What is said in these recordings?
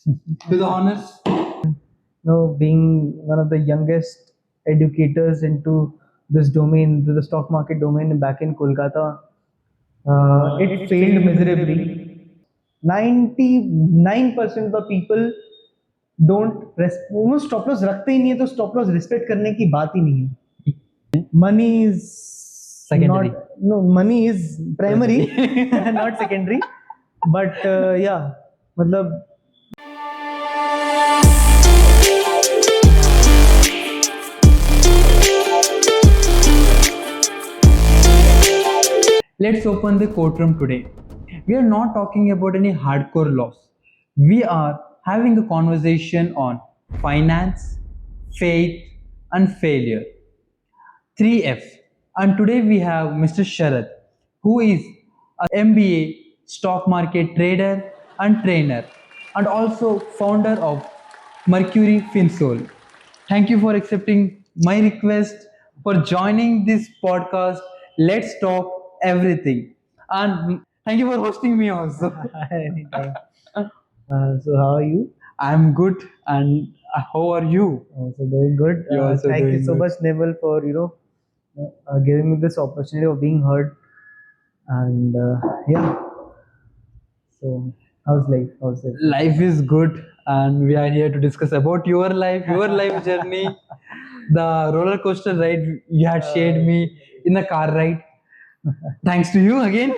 To the honors, Being one of the youngest educators into this domain, to the stock market domain back in Kolkata, it failed miserably. 99% of the people stop loss रखते ही नहीं है, तो stop loss respect करने की बात ही नहीं है. Money is Secondary. Not, no, money is primary, not secondary. But या मतलब let's open the courtroom today. We are not talking about any hardcore laws. We are having a conversation on finance, faith, and failure. 3F. And today we have Mr. Sharad, who is a MBA stock market trader and trainer, and also founder of Mercury FinSol. Thank you for accepting my request for joining this podcast. Let's talk everything. And thank you for hosting me also. anytime. So how are you? I'm good. And how are you? Also doing good. You're also Thank you doing so good. much, Neville, for giving me this opportunity of being heard. And yeah, so how's life? How's it? Life is good, and we are here to discuss about your life journey, the roller coaster ride you had shared me in the car ride. Thanks to you again.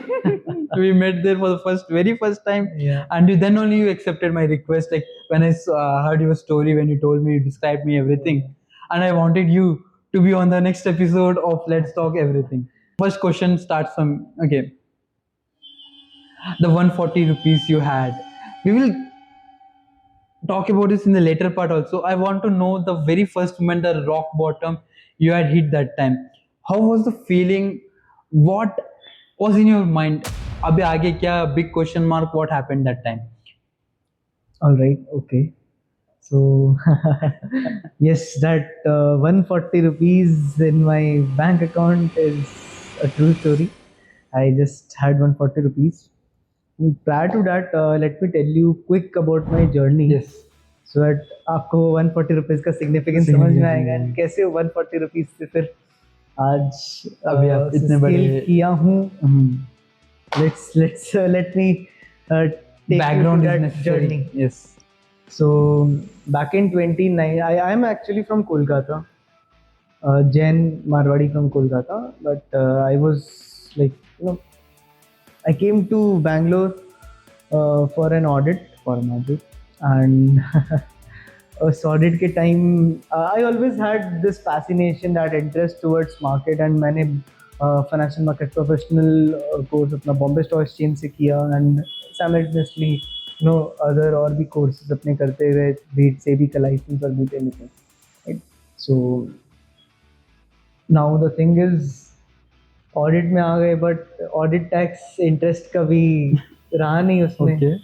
We met there for the very first time, Yeah. and then only you accepted my request. Like when I heard your story, when you told me, you described me everything, and I wanted you to be on the next episode of Let's Talk Everything. First question starts from okay, the 140 rupees you had. We will talk about this in the later part also. I want to know the very first moment, the rock bottom you had hit that time. How was the feeling? What was in your mind? Abhi aage kya, big question mark, what happened that time? All right. Okay. So yes, that 140 rupees in my bank account is a true story. I just had 140 rupees. Prior to that, let me tell you quick about my journey. Yes. So that आपको 140 rupees का significance समझ में आएगा and कैसे 140 rupees से फिर आज अभी आप इतने स्केल बड़े किया हूँ. Let's let me Background is necessary. journey. Yes. So back in 29, I am actually from Kolkata, Jain Marwadi from Kolkata, but I was like, I came to Bangalore for an audit, and उस audit के time I always had this fascination, that interest towards market, and मैंने financial market professional course अपना Bombay Stock Exchange से किया, and simultaneously other और भी courses अपने करते हुए बीट से भी का license और beat anything, right? So now the thing is, audit में आ गए, बट ऑडिट टैक्स इंटरेस्ट कभी रहा नहीं उसमें. Okay.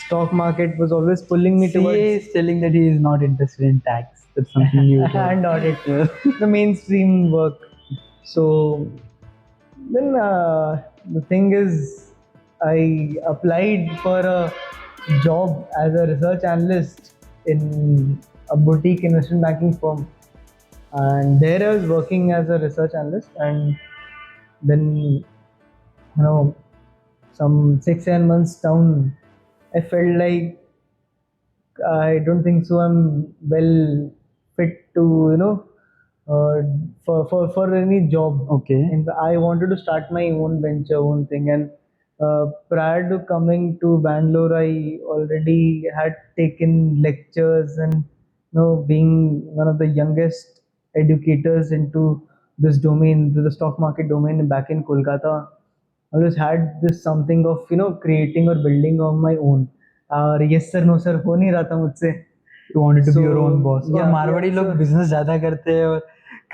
Stock market was always pulling me CA is telling that he is not interested in tax. That's something new. and audit, the mainstream work. So then the thing is, I applied for a job as a research analyst in a boutique investment banking firm, and there I was working as a research analyst. And then some 6-7 months down, I felt like I don't think so I'm well fit to for any job. Okay. And I wanted to start my own venture, own thing. And prior to coming to Bangalore, I already had taken lectures, and being one of the youngest educators into this domain, to the stock market domain back in Kolkata, I always had this something of creating or building on my own. और yes sir no sir हो नहीं रहा था मुझसे. You wanted to be your So, own boss. और yeah, Marwari yeah, लोग so- business ज्यादा करते हैं और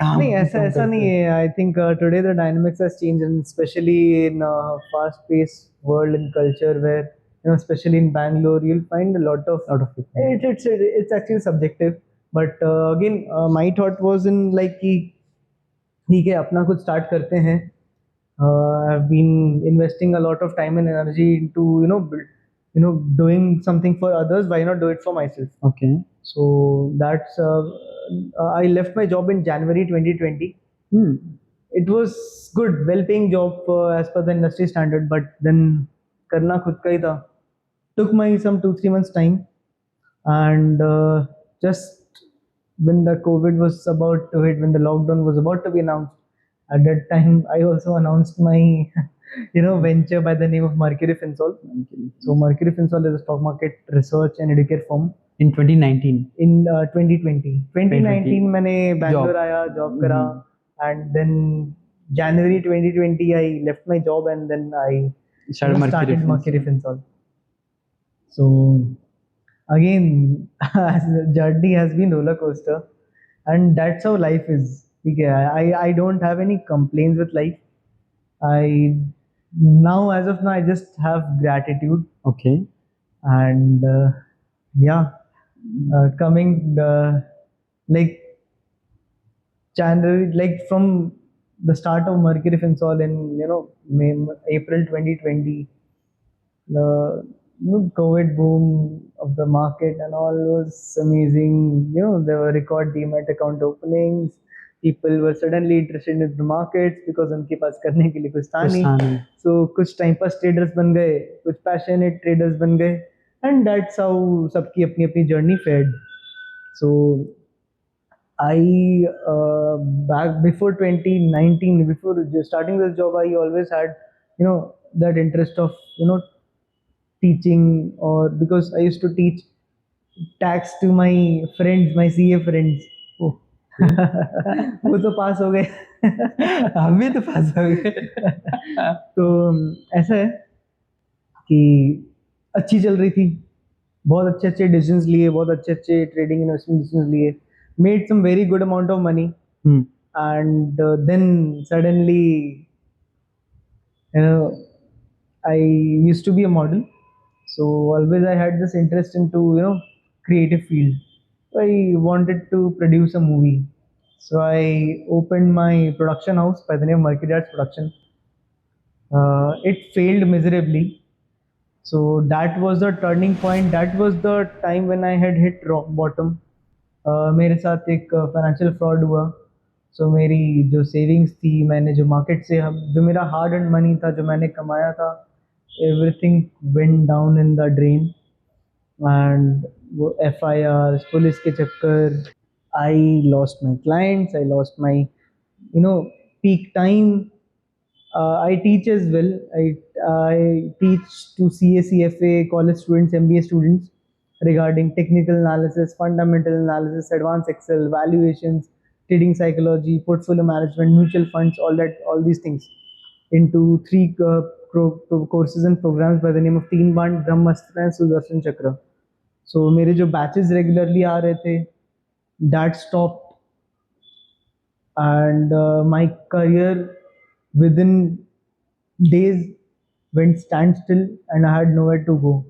काम नहीं, ऐसा कम ऐसा करते नहीं हैं. है. I think today the dynamics has changed, and specially in fast paced world and culture where especially in Bangalore, you'll find a lot of people. It's actually subjective, but again my thought was in like कि ठीक है अपना कुछ start करते हैं. I've been investing a lot of time and energy into doing something for others, why not do it for myself? Okay. So that's I left my job in January 2020. Hmm. It was good, well paying job as per the industry standard, but then करना खुद का ही था. Took my some 2-3 months time, and just when the COVID was about to hit, when the lockdown was about to be announced, at that time I also announced my venture by the name of Mercury Finsol. So Mercury Finsol is a stock market research and educate firm. In 2019. In 2020 2019 मैंने Bangalore Job. आया, job करा, and then January 2020 I left my job, and then I Started started Mercury Mercury Finsol. So again, the journey has been roller coaster, and that's how life is. ठीक है, I don't have any complaints with life. I now, as of now, I just have gratitude, Okay. and yeah, coming like January, like from the start of Mercury Finsol in May, April 2020, the COVID boom of the market and all was amazing. There were record demat account openings. People were suddenly interested in the markets because उनके पास करने के लिए कुछ था नहीं. कुछ था नहीं. So कुछ टाइम पास ट्रेडर्स बन गए, कुछ पैशनेट ट्रेडर्स बन गए, and that's how सबकी अपनी अपनी जर्नी फेड. So I back before 2019, before starting this job, I always had that interest of teaching, or because I used to teach tax to my friends, my CA friends. Oh. वो तो पास हो गए. हम भी तो पास हो गए. तो ऐसा है कि अच्छी चल रही थी, बहुत अच्छे अच्छे डिसीजंस लिए, बहुत अच्छे अच्छे ट्रेडिंग इन्वेस्टमेंट डिसीजंस लिए, made some very good amount of money, Hmm. and then suddenly I used to be a model, so always I had this interest into creative field. So I wanted to produce a movie, so I opened my production house by the name of Mercury Arts Production. It failed miserably, so that was the turning point. That was the time when I had hit rock bottom. मेरे साथ एक financial fraud हुआ. सो मेरी जो savings थी, मैंने जो market से जो मेरा हार्ड एंड मनी था, जो मैंने कमाया था, everything went down in the drain. And वो FIR, पुलिस के चक्कर, I lost my clients, I lost my peak time. I teach as well. I teach to CA, CFA, college students, MBA students regarding technical analysis, fundamental analysis, advanced Excel, valuations, trading psychology, portfolio management, mutual funds, all these things into 3 courses and programs by the name of Teen Band, Brahmastra and Sudarshan Chakra. So मेरे जो batches regularly आ रहे थे, that stopped, and my career within days went standstill, and I had nowhere to go.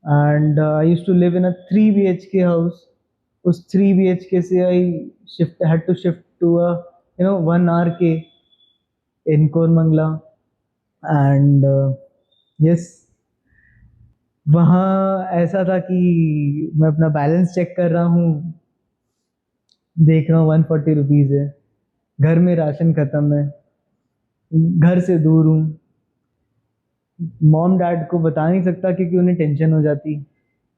And I used to live in a 3 BHK house. उस 3 BHK से I had to shift to a 1 RK in Koramangala, and yes, वहाँ ऐसा था कि मैं अपना balance check कर रहा हूँ, देख रहा हूँ 140 रुपीज़ है, घर में राशन ख़त्म है, घर से दूर हूँ, मॉम डैड को बता नहीं सकता क्योंकि उन्हें टेंशन हो जाती.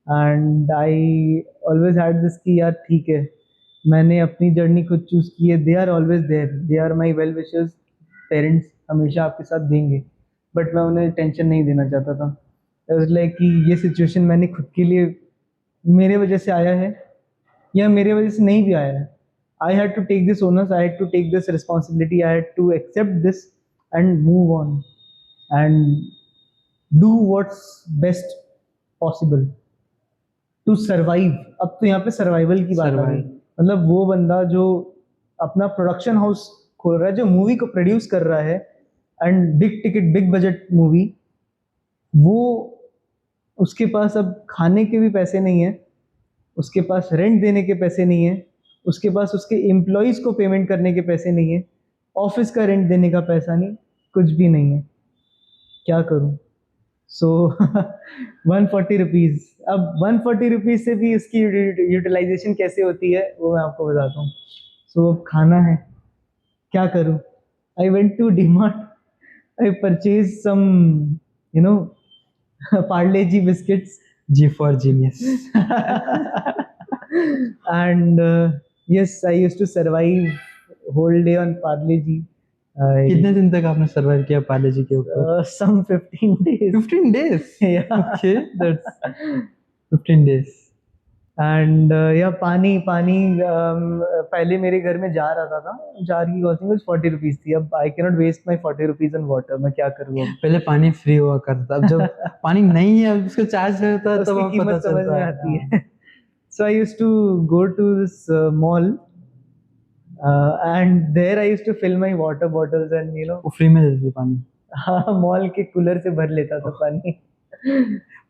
And I always had this कि यार ठीक है, मैंने अपनी जर्नी खुद चूज़ की है, they are always there, they are my well wishers, parents हमेशा आपके साथ देंगे, बट मैं उन्हें टेंशन नहीं देना चाहता था. लाइक कि ये सिचुएशन मैंने खुद के लिए, मेरे वजह से आया है या मेरे वजह से नहीं भी आया है. I had to take this onus, I had to take this responsibility, I had to accept this and move on and do what's best possible to survive. अब तो यहाँ पे सर्वाइवल की बात आ रही है. मतलब वो बंदा जो अपना प्रोडक्शन हाउस खोल रहा है, जो मूवी को प्रोड्यूस कर रहा है, and big ticket big budget movie, वो उसके पास अब खाने के भी पैसे नहीं है, उसके पास रेंट देने के पैसे नहीं है, उसके पास उसके एम्प्लॉयज़ को पेमेंट करने के पैसे नहीं है, ऑफिस का रेंट देने का पैसा नहीं, कुछ भी नहीं है. क्या करूं? सो 140 रुपीज़. अब 140 रुपीज़ से भी उसकी यूटिलाइजेशन कैसे होती है वो मैं आपको बताता हूँ. सो अब खाना है, क्या करूँ? I went to DMart, I purchase some you know Parle G biscuits. G for genius. And yes, I used to survive whole day on Parle Ji. कितने दिन तक आपने सर्वाइव किया पार्ले जी के ऊपर? Some 15 days. 15 days. Yeah. Okay, that's 15 days. And yeah, पानी पहले मेरे घर में जार आता था. जार की कॉस्टिंग कुछ 40 रुपीज थी. अब I cannot waste my 40 rupees on water. मैं क्या करूँ अब? पहले पानी फ्री हुआ करता था, अब जब पानी नहीं है अब उसका चार्ज रहता है तब उसकी आपको पता कीमत समझ चलता में है. आती है. So I used to go to this mall, and there I used to fill my water bottles and वो फ्री में देते थे पानी. हाँ, मॉल के कूलर से भर लेता था पानी.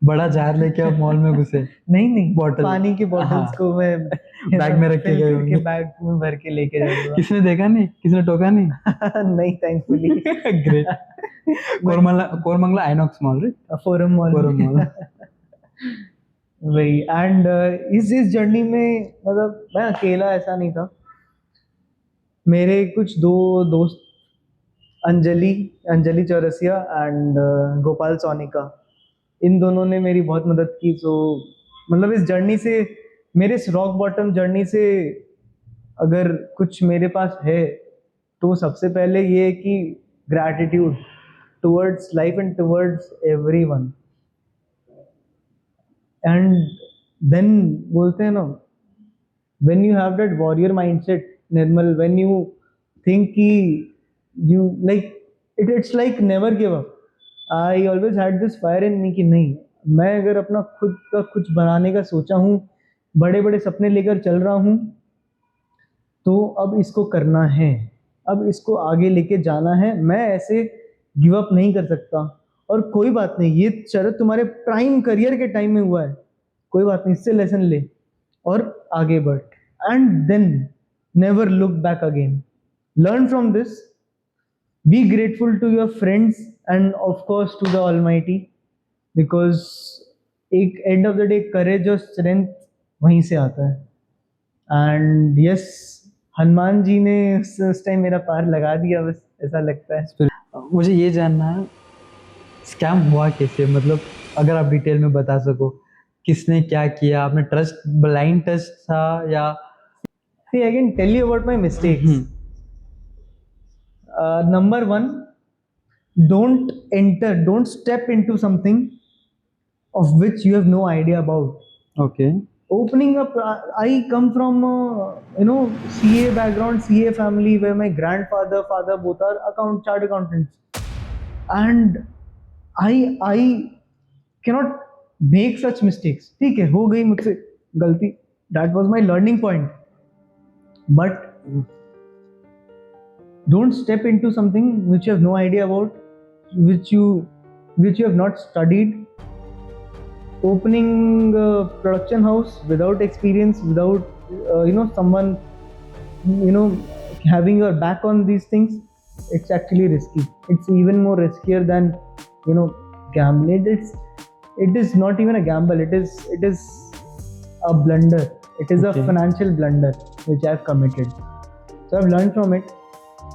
बड़ा जार लेके आप मॉल में घुसे? नहीं, बॉटल. पानी की बॉटल्स हाँ. को मैं बैग में रख के गए होंगे. बैग में भर के लेके जाऊंगा. किसने देखा नहीं, किसने टोका नहीं? नहीं, thankfully. Great. Koramangala INOX mall right? Forum mall. वही. एंड इस जर्नी में मतलब मैं अकेला ऐसा नहीं था. मेरे कुछ दो दोस्त, अंजलि चौरसिया एंड गोपाल सोनिका, इन दोनों ने मेरी बहुत मदद की. सो मतलब इस जर्नी से, मेरे इस रॉक बॉटम जर्नी से अगर कुछ मेरे पास है तो सबसे पहले ये है कि gratitude towards life and towards everyone. And then बोलते हैं ना, when you have that warrior mindset, Nirmal, when you think कि you like it's like never give up. I always had this fire in me कि नहीं, मैं अगर अपना खुद का कुछ बनाने का सोचा हूँ, बड़े बड़े सपने लेकर चल रहा हूँ, तो अब इसको करना है, अब इसको आगे लेके जाना है. मैं ऐसे गिव अप नहीं कर सकता. और कोई बात नहीं, ये शरद तुम्हारे प्राइम करियर के टाइम में हुआ है, कोई बात नहीं, इससे लेसन ले और आगे बढ़. And then never look back again. Learn from this. Be grateful to your friends and of course to the almighty, because एक end of the day courage और स्ट्रेंथ वहीं से आता है. एंड यस, हनुमान जी ने उस टाइम मेरा पार लगा दिया, बस ऐसा लगता है. मुझे ये जानना है स्कैम हुआ कैसे, मतलब अगर आप डिटेल में बता सको, किसने क्या किया, आपने ट्रस्ट, ब्लाइंड ट्रस्ट था या? See, I can tell you about my mistakes. Number one, don't step into something of which you have no idea about. Okay. Opening up, I come from CA background, CA family, where my grandfather, father both are chartered accountants, and I cannot make such mistakes. ठीक है, हो गई मुझसे गलती, that was my learning point. But don't step into something which you have no idea about, which you have not studied. Opening a production house without experience, without someone having your back on these things, it's actually risky. It's even more riskier than gambling. It is not even a gamble. It is a blunder. It is a financial blunder which I have committed. So I've learned from it.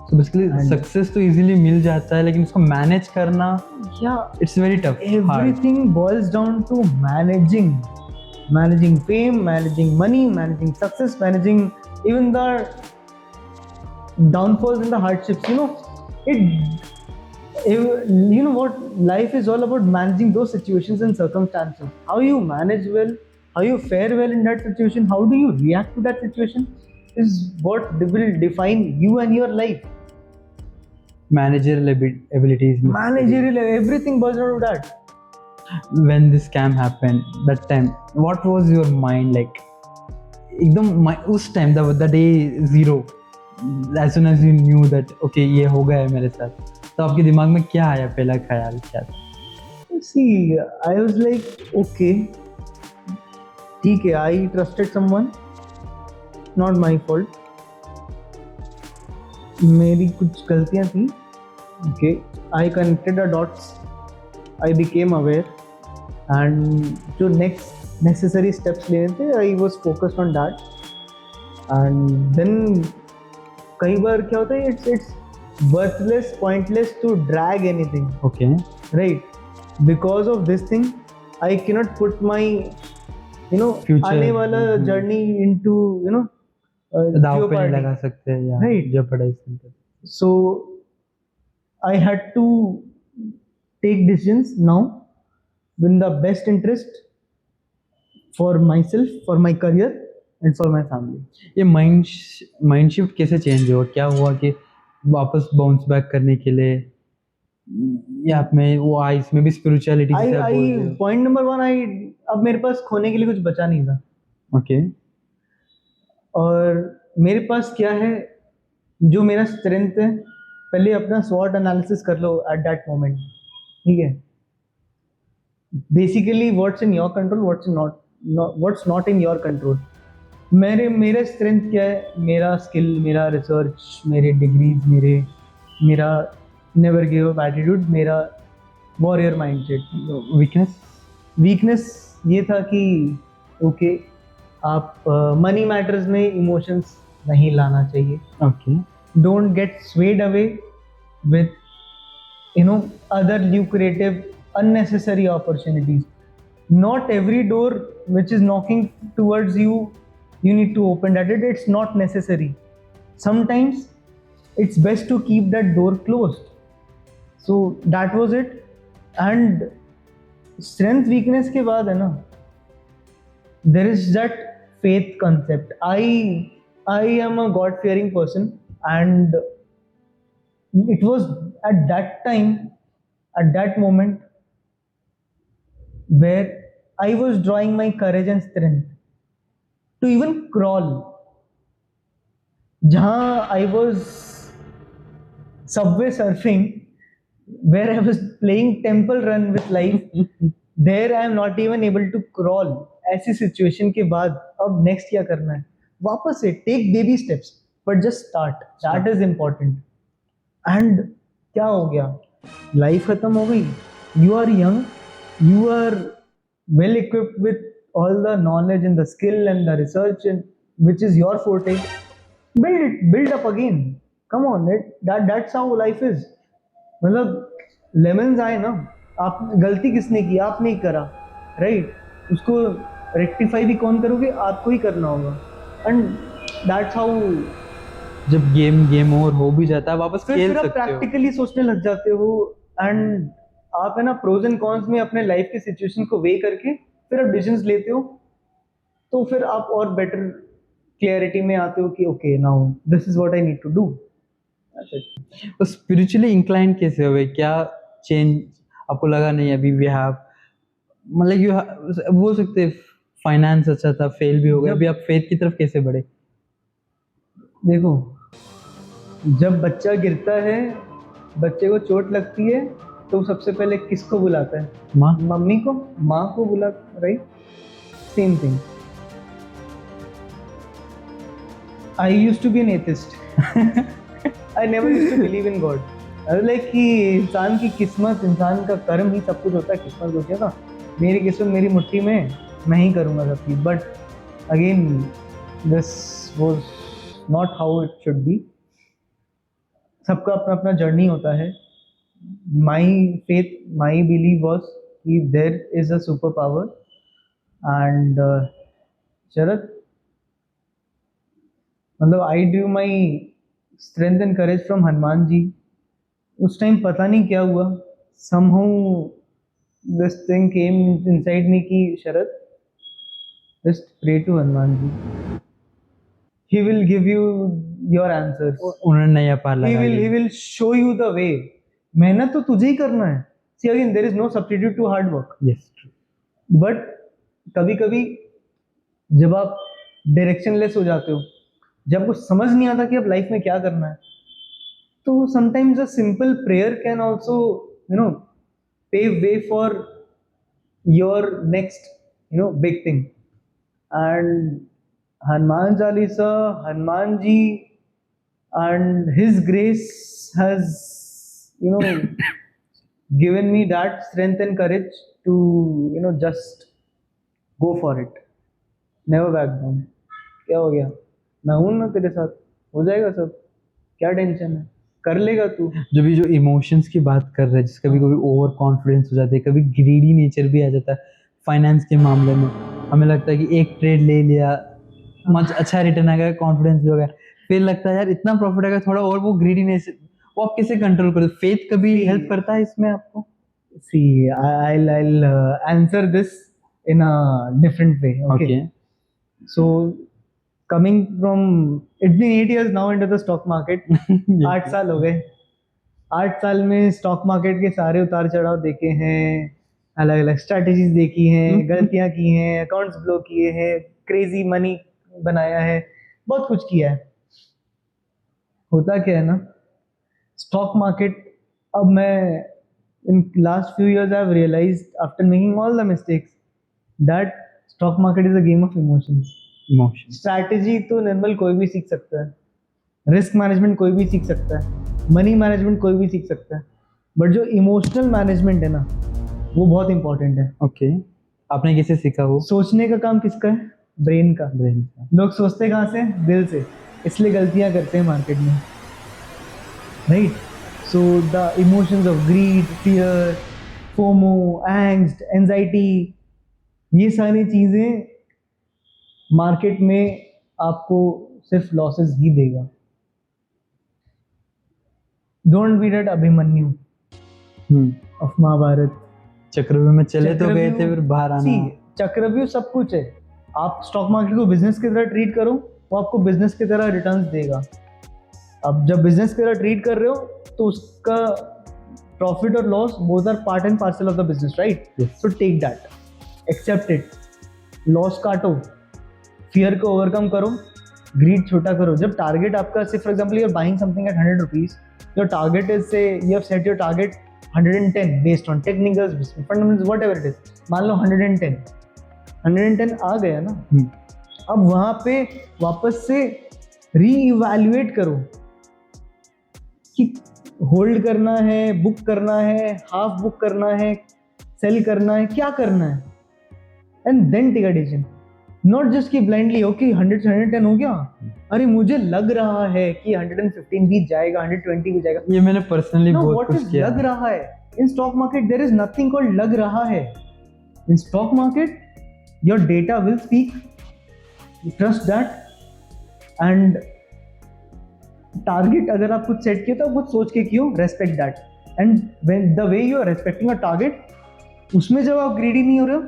So basically, success तो easily मिल जाता है, लेकिन उसको manage करना, it's very tough. Everything boils down to managing fame, managing money, managing success, managing even the downfalls and the hardships. What life is all about, managing those situations and circumstances. How you manage well, how you fare well in that situation, how do you react to that situation, is what will define you and your life. Managerial abilities. Everything boils down to that. When this scam happened, that time, what was your mind like? एकदम उस time, the day zero, as soon as you knew that okay ये हो गया है मेरे साथ, तो आपके दिमाग में क्या आया, पहला ख्याल क्या था? See, I was like, okay, ठीक है, I trusted someone, not my fault. मेरी कुछ गलतियाँ थी. Okay, I connected the dots. I became aware, and जो next necessary steps लेने थे, I was focused on that. And then कई बार क्या होता है, it's worthless, pointless to drag anything, Okay. right? Because of this thing, I cannot put my Future. आने वाला journey into दाव पे नहीं jeopardy. लगा सकते या Right. jeopardize नहीं कर सकते. So I had to take decisions now in the best interest for myself, for my career, and for my family. ये माइंड शिफ्ट कैसे चेंज हुआ, क्या हुआ कि वापस बाउंस बैक करने के लिए, या आप में वो इसमें भी स्पिरिचुअलिटी से आप बोल रहे हो? Point number one, अब मेरे पास खोने के लिए कुछ बचा नहीं था. ओके. और मेरे पास क्या है, जो मेरा स्ट्रेंथ है, पहले अपना स्वॉट एनालिसिस कर लो एट दैट मोमेंट. ठीक है. Basically what's in your control, what's not in your control. मेरे स्ट्रेंथ क्या है, मेरा स्किल, मेरा रिसर्च, मेरे डिग्रीज, मेरा नेवर गिव अप एटीट्यूड, मेरा वॉरियर माइंडसेट. वीकनेस ये था कि ओके, आप मनी मैटर्स में इमोशंस नहीं लाना चाहिए. Okay. Don't get swayed away with other lucrative unnecessary opportunities. Not every door which is knocking towards you need to open that. It's not necessary. Sometimes it's best to keep that door closed. So that was it. And strength weakness के बाद है ना, there is that faith concept. I am a God fearing person, and it was at that time, at that moment, where I was drawing my courage and strength to even crawl. Jahan I was subway surfing, where I was playing temple run with life, there I am not even able to crawl. ऐसी situation के बाद अब next क्या करना है, वापस से take baby steps, but just start. That is important. And क्या हो गया, लाइफ खत्म हो गई. You are young, you are well equipped with all the knowledge and the skill and the research which is your forte. build up again. Come on, that's how life is. मतलब lemons आए ना, आप गलती किसने की, आप नहीं करा, राइट? उसको रेक्टिफाई भी कौन करोगे, आपको ही करना होगा. एंड दैट्स हाउ, जब गेम ओवर हो भी जाता है, वापस खेल फिर आप सकते हो. प्रैक्टिकली सोचने लग जाते हो. एंड आप है ना प्रोज एंड कॉन्स में अपने लाइफ की सिचुएशन को वे करके फिर आप डिसीजंस लेते हो, तो फिर आप और बेटर क्लियरिटी में आते हो कि okay, now this is what I need to do. तो स्पिरिचुअली इंक्लाइन कैसे हुए, क्या चेंज आपको लगा? नहीं अभी वी हैव, मतलब यू बोल सकते हैं फाइनेंस अच्छा था, फेल भी हो गया, अभी आप फेथ की तरफ कैसे बढ़े? देखो, जब बच्चा गिरता है, बच्चे को चोट लगती है, तो सबसे पहले किसको बुलाता है? माँ. मम्मी को, माँ को बुला, right? Same thing. I used to be an atheist. I never used to believe in God. Like कि इंसान की किस्मत, इंसान का कर्म ही सब कुछ होता है. किस्मत होती है ना, मेरी किस्मत मेरी मुट्ठी में, मैं ही करूँगा सब चीज़. But again this was not how it should be. सबका अपना अपना जर्नी होता है. My faith, my believe was कि there is a super power. And Sharad, मतलब I drew my strength and courage from Hanuman ji. उस टाइम पता नहीं क्या हुआ, somehow this thing came inside me कि शरद, just pray to Hanuman ji, he will give you your answers. उन्होंने नया पार लगा लिया. he will show you the way. मेहनत तो तुझे ही करना है. See again, there is no substitute to hard work. Yes, true. But कभी कभी जब आप डायरेक्शनलेस हो जाते हो, जब कुछ समझ नहीं आता कि अब लाइफ में क्या करना है, तो sometimes a simple prayer can also pave way for your next big thing. And Hanuman Chalisa, Hanuman ji and his grace has given me that strength and courage to, just go for it, never back down. क्या हो गया, मैं हूं ना तेरे साथ, हो जाएगा सब, क्या टेंशन है, कर लेगा तू। जब ये जो इमोशंस की बात कर रहे हैं, जिस कभी कभी ओवर कॉन्फिडेंस हो जाते हैं, कभी ग्रीडी नेचर भी आ जाता है फाइनेंस के मामले में। हमें लगता है कि एक ट्रेड ले लिया, मच अच्छा रिटर्न आ गया, कॉन्फिडेंस भी हो गया, फिर लगता है यार इतना प्रॉफिट आएगा थोड़ा और, वो ग्रीडीनेस वो आप कैसे कंट्रोल करो? फेथ कभी हेल्प करता है इसमें आपको? See, I'll answer this in a different way. Okay. So, coming from, it's been 8 years now into the stock market. 8 साल हो गए। 8 साल में स्टॉक मार्केट के सारे उतार चढ़ाव देखे हैं, अलग अलग स्ट्रैटेजीज देखी हैं, गलतियां की हैं, अकाउंट्स ब्लॉक किए हैं, क्रेजी मनी बनाया है, बहुत कुछ किया है। होता क्या है ना, स्टॉक मार्केट, अब मैं in last few years I've realized after making all the mistakes that stock market is a game of emotions. Strategy तो निर्मल कोई भी सीख सकता है, रिस्क मैनेजमेंट कोई भी सीख सकता है, मनी मैनेजमेंट कोई भी सीख सकता है, बट जो इमोशनल मैनेजमेंट है ना, वो बहुत इंपॉर्टेंट है। ओके, आपने कैसे सीखा वो? सोचने का काम किसका है? ब्रेन का। लोग सोचते कहाँ से? दिल से, इसलिए गलतियां करते हैं मार्केट में, right? So the emotions of greed, fear, FOMO, angst, anxiety, ये सारी चीजें मार्केट में आपको सिर्फ लॉसेस ही देगा। Don't be that Abhimanyu of Mahabharat. चक्रव्यूह में चले तो गए थे, फिर बाहर आना। चक्रव्यूह सब कुछ है, आप स्टॉक मार्केट को बिजनेस की तरह ट्रीट करो, वो आपको बिजनेस की तरह रिटर्न्स देगा। अब जब बिजनेस की तरह ट्रीट कर रहे हो तो उसका प्रॉफिट और loss both are part and parcel of the business, right? So take that, accept it, loss काटो, फियर को ओवरकम करो, ग्रीड छोटा करो। जब टारगेट आपका, say for example you are buying something at 100 rupees, your target is, say you have set your target 110 based on technicals, fundamentals, whatever it is. मान लो 110 आ गया ना, अब वहां पे वापस से रीइवैल्यूएट करो कि होल्ड करना है, बुक करना है, हाफ बुक करना है, सेल करना है, क्या करना है, and then take a decision. Not just कि ब्लाइंडली ओके 100 से 110 हो गया, अरे मुझे लग रहा है कि 115 भी जाएगा, 120 भी जाएगा। ये मैंने पर्सनली बहुत कुछ किया। लग रहा है in stock market, there is nothing called लग रहा है। In stock market your data will speak, trust that. And target अगर आप कुछ सेट किया तो कुछ सोच के कियो, respect that, and when the way you are respecting a target, उसमें जब आप ग्रीडी नहीं हो रहे हो,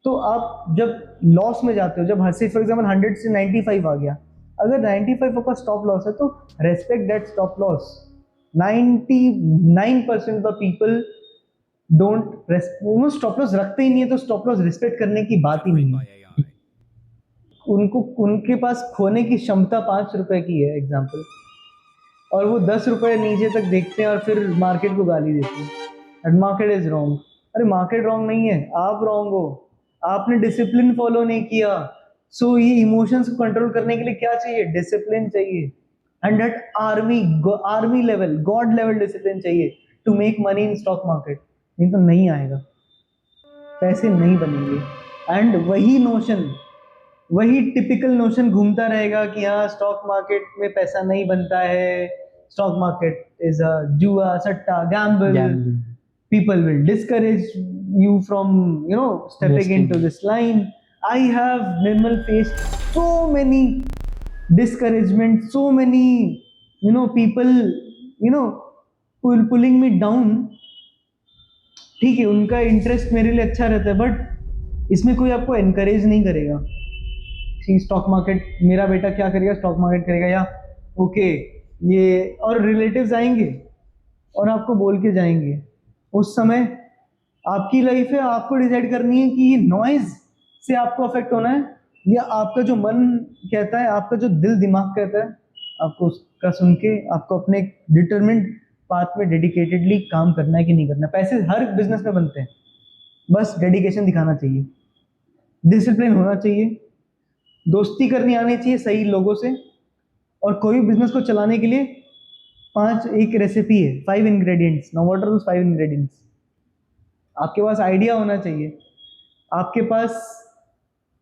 तो आप जब लॉस में जाते हो, जब हंसे फॉर एग्जाम्पल 100 से 95 आ गया, अगर 95 आपका स्टॉप लॉस है तो respect that stop loss. 99% of people don't respect, stop loss रखते ही नहीं है, तो स्टॉप लॉस रिस्पेक्ट करने की बात ही नहीं है। उनको, उनके पास खोने की क्षमता 5 रुपए की है एग्जाम्पल, और वो 10 रुपए नीचे तक देखते हैं और फिर मार्केट को गाली देते हैं, एंड मार्केट इज रॉन्ग। अरे मार्केट रॉन्ग नहीं है, आप रॉन्ग हो, आपने डिसिप्लिन फॉलो नहीं किया। सो ये इमोशंस को कंट्रोल करने के लिए क्या चाहिए? डिसिप्लिन चाहिए, and that army level, god level discipline चाहिए to make money in stock market. नहीं तो नहीं आएगा, पैसे नहीं बनेंगे। एंड वही नोशन, वही टिपिकल नोशन घूमता रहेगा कि हाँ स्टॉक मार्केट में पैसा नहीं बनता है, स्टॉक मार्केट इज अ जुआ, सट्टा, Gamble. People will discourage you from, stepping into this line. I have, Nirmal, faced so many discouragement, so many, people, pulling me down. ठीक है, उनका इंटरेस्ट मेरे लिए अच्छा रहता है, बट इसमें कोई आपको एनकरेज नहीं करेगा। स्टॉक मार्केट, मेरा बेटा क्या करेगा, स्टॉक मार्केट करेगा, या ओके ये, और रिलेटिव्स आएंगे और आपको बोल के जाएंगे। उस समय आपकी लाइफ है, आपको डिसाइड करनी है कि ये नॉइज से आपको अफेक्ट होना है, या आपका जो मन कहता है, आपका जो दिल दिमाग कहता है, आपको उसका सुन के आपको अपने डिटरमिन्ड पाथ में डेडिकेटेडली काम करना है कि नहीं करना है। पैसे हर बिजनेस में बनते हैं, बस डेडिकेशन दिखाना चाहिए, डिसिप्लिन होना चाहिए, दोस्ती करनी आनी चाहिए सही लोगों से, और कोई बिजनेस को चलाने के लिए एक रेसिपी है, 5 ingredients. Now what are those 5 ingredients? आपके पास आइडिया होना चाहिए, आपके पास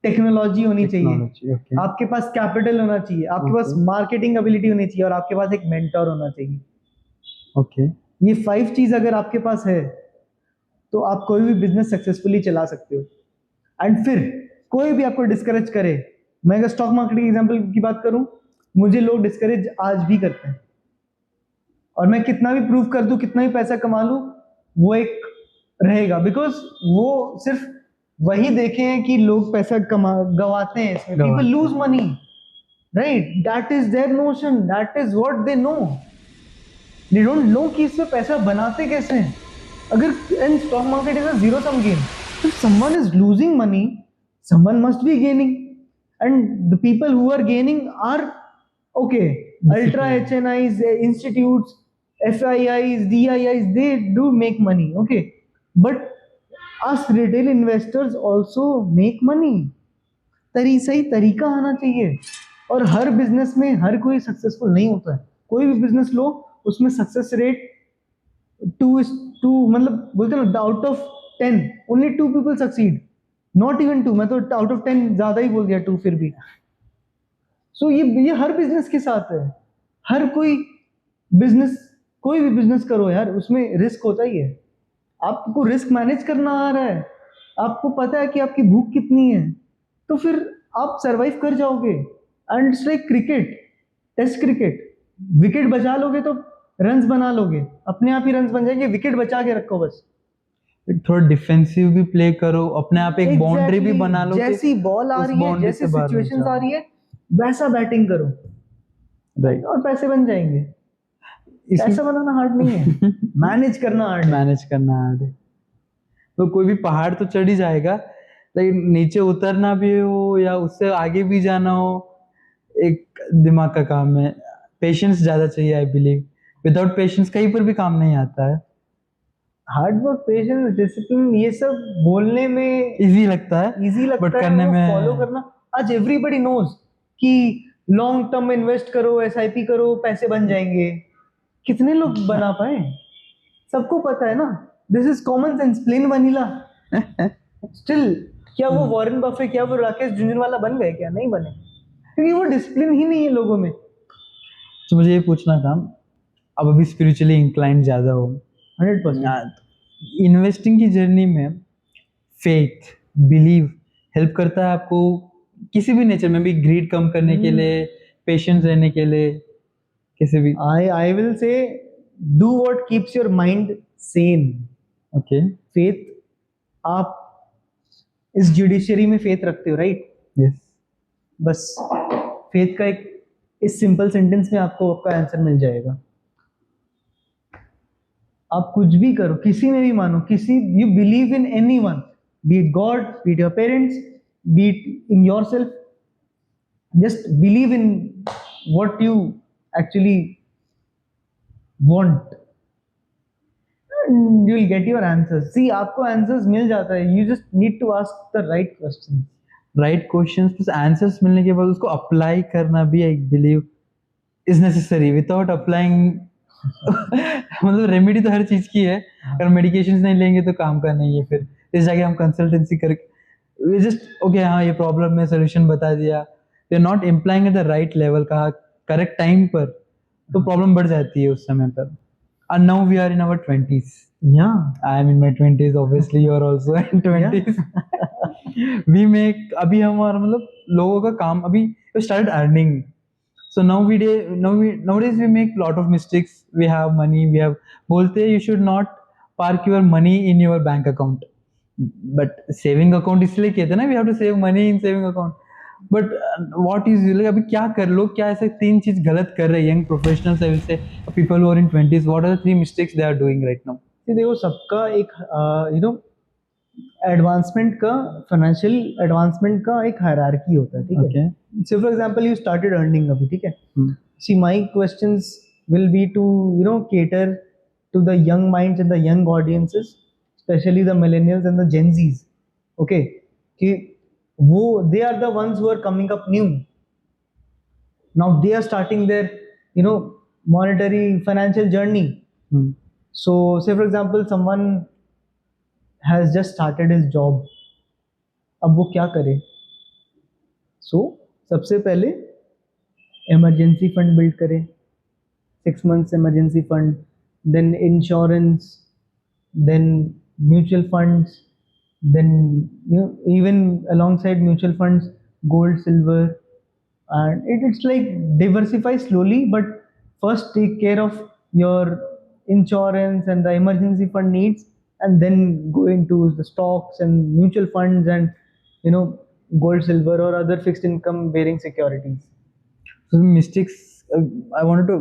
टेक्नोलॉजी होनी चाहिए, टेक्नोलॉजी, ओके आपके पास कैपिटल होना चाहिए, आपके पास Okay. मार्केटिंग एबिलिटी होनी चाहिए और आपके पास एक मेंटर होना चाहिए। ओके ये 5 चीज अगर आपके पास है तो आप कोई भी बिजनेस सक्सेसफुली चला सकते हो। एंड फिर कोई भी आपको डिस्करेज करे, मैं अगर स्टॉक मार्केट की एग्जांपल की बात करूं, मुझे लोग डिस्करेज आज भी करते हैं और मैं कितना भी प्रूव कर दूं, कितना भी पैसा कमा लूं, वो एक रहेगा, बिकॉज वो सिर्फ वही देखे हैं कि लोग पैसा कमा गवाते हैं इसमें, पीपल गवाते lose money, right, that is their notion, that is what they know, they don't know कि इसमें पैसा बनाते कैसे हैं। अगर in stock market is a zero sum game, if someone is losing money, someone must be gaining, and the people who are gaining are okay, ultra HNIs, institutes, FIIs, DIIs, they do make money, okay, but us retail investors also make money। सही तरीका आना चाहिए, और हर business में हर कोई successful नहीं होता है। कोई भी बिजनेस लो, उसमें सक्सेस रेट 2:2, मतलब बोलते हैं ना, out of 10 only 2 people succeed, not even 2, मैं तो आउट ऑफ 10 ज्यादा ही बोल दिया, 2 फिर भी। सो ये हर बिजनेस के साथ है, हर कोई बिजनेस, कोई भी बिजनेस करो यार, उसमें रिस्क होता ही है। आपको रिस्क मैनेज करना आ रहा है, आपको पता है कि आपकी भूख कितनी है, तो फिर आप सरवाइव कर जाओगे। And it's like cricket, test cricket, wicket बचा लोगे तो रन्स बना लोगे, अपने आप ही रन्स बन जाएंगे, विकेट बचा के रखो बस। थोड़ा डिफेंसिव भी प्ले करो, अपने आप एक बाउंड्री भी बना लो कि जैसी बॉल आ उस रही है, boundary जैसी से बाहर मत सिचुएशंस जाओ। आ रही है, वैसा बैटिंग करो, राइट और पैसे बन जाएंगे। पैसा बनाना हार्ड नहीं है, मैनेज करना हार्ड है। मैनेज करना हार्ड है। तो कोई भी पहाड़ तो चढ़ ही जाएगा, लेकिन नीचे उतरना भी हो या उससे आगे भी जाना हो, एक दिमाग का काम है। पेशेंस ज्यादा चाहिए, आई बिलीव। विदाउट पेशेंस कहीं पर भी काम नहीं आता है। हार्ड वर्क, पेशेंस, डिसिप्लिन, ये सब बोलने में इजी लगता है, इजी बट लगता है, करने वो में फॉलो करना। आज एवरीबडी नोज कि लॉन्ग टर्म में इन्वेस्ट करो, एसआईपी करो, पैसे बन जाएंगे। कितने लोग बना पाए? सबको पता है ना, this is common sense, plane vanilla. Still क्या वो वॉरेन बफे, क्या वो राकेश झुंझुनवाला बन गए? क्या नहीं बने? क्योंकि वो डिसिप्लिन ही नहीं है लोगों में। तो मुझे ये पूछना था, अब अभी स्पिरिचुअली इंक्लाइंड ज्यादा हो, 100%। इन्वेस्टिंग की जर्नी में फेथ, बिलीव हेल्प करता है आपको किसी भी नेचर में भी, ग्रीड कम करने के लिए, पेशेंस रहने के लिए, किसी भी? I will say, do what keeps your mind sane। Okay faith, आप इस जुडिशरी में फेथ रखते हो, राइट? यस बस फेथ का एक इस सिंपल सेंटेंस में आपको आपका आंसर मिल जाएगा। आप कुछ भी करो, किसी में भी मानो, किसी, you believe in anyone, B it God, B it your parents, B it in yourself, just believe in what you actually want, you will get your answers। See, आपको आंसर्स मिल जाता है, you just need to ask the right questions। Right questions plus answers मिलने के बाद उसको apply करना भी, I believe, is necessary. Without applying मतलब रेमेडी तो हर चीज की है, अगर मेडिकेशंस नहीं लेंगे तो काम का नहीं है। फिर इस जगह हम कंसल्टेंसी करके वी जस्ट ओके, हाँ ये प्रॉब्लम है, सोल्यूशन बता दिया, we are not implying at the right level, कहा करेक्ट टाइम पर, तो प्रॉब्लम बढ़ जाती है उस समय पर। And now we are in our 20s. Yeah, I am in my 20s, obviously you are also in 20s. We make, अभी हमारा मतलब लोगों का काम, अभी we started earning, so nowadays we make lot of mistakes, we have money, we have, बोलते हैं you should not park your money in your bank account, but saving account इसलिए कहते हैं ना, we have to save money in saving account, but what is like, अभी क्या कर लो, क्या ऐसे 3 चीज गलत कर रहे हैं young professionals, I will say people who are in 20s, what are the 3 mistakes they are doing right now? देखो, सबका एक एडवांसमेंट का, फाइनेंशियल एडवांसमेंट का एक हायरार्की होता है, ठीक है? Okay. So for example, you started earning अभी, ठीक है? See, my questions will be to cater to the young minds and the young audiences, especially the millennials and the Gen Zs, okay? कि वो, they are the ones who are coming up new now, they are starting their monetary financial journey. So say for example, someone has just started his job, अब वो क्या करे? सो सबसे पहले emergency fund build करे, 6 months emergency fund, then insurance, then mutual funds, then even alongside mutual funds, gold, silver, and it's like diversify slowly, but first take care of your insurance and the emergency fund needs, and then go into the stocks and mutual funds and gold, silver or other fixed income bearing securities. Mistakes I wanted to,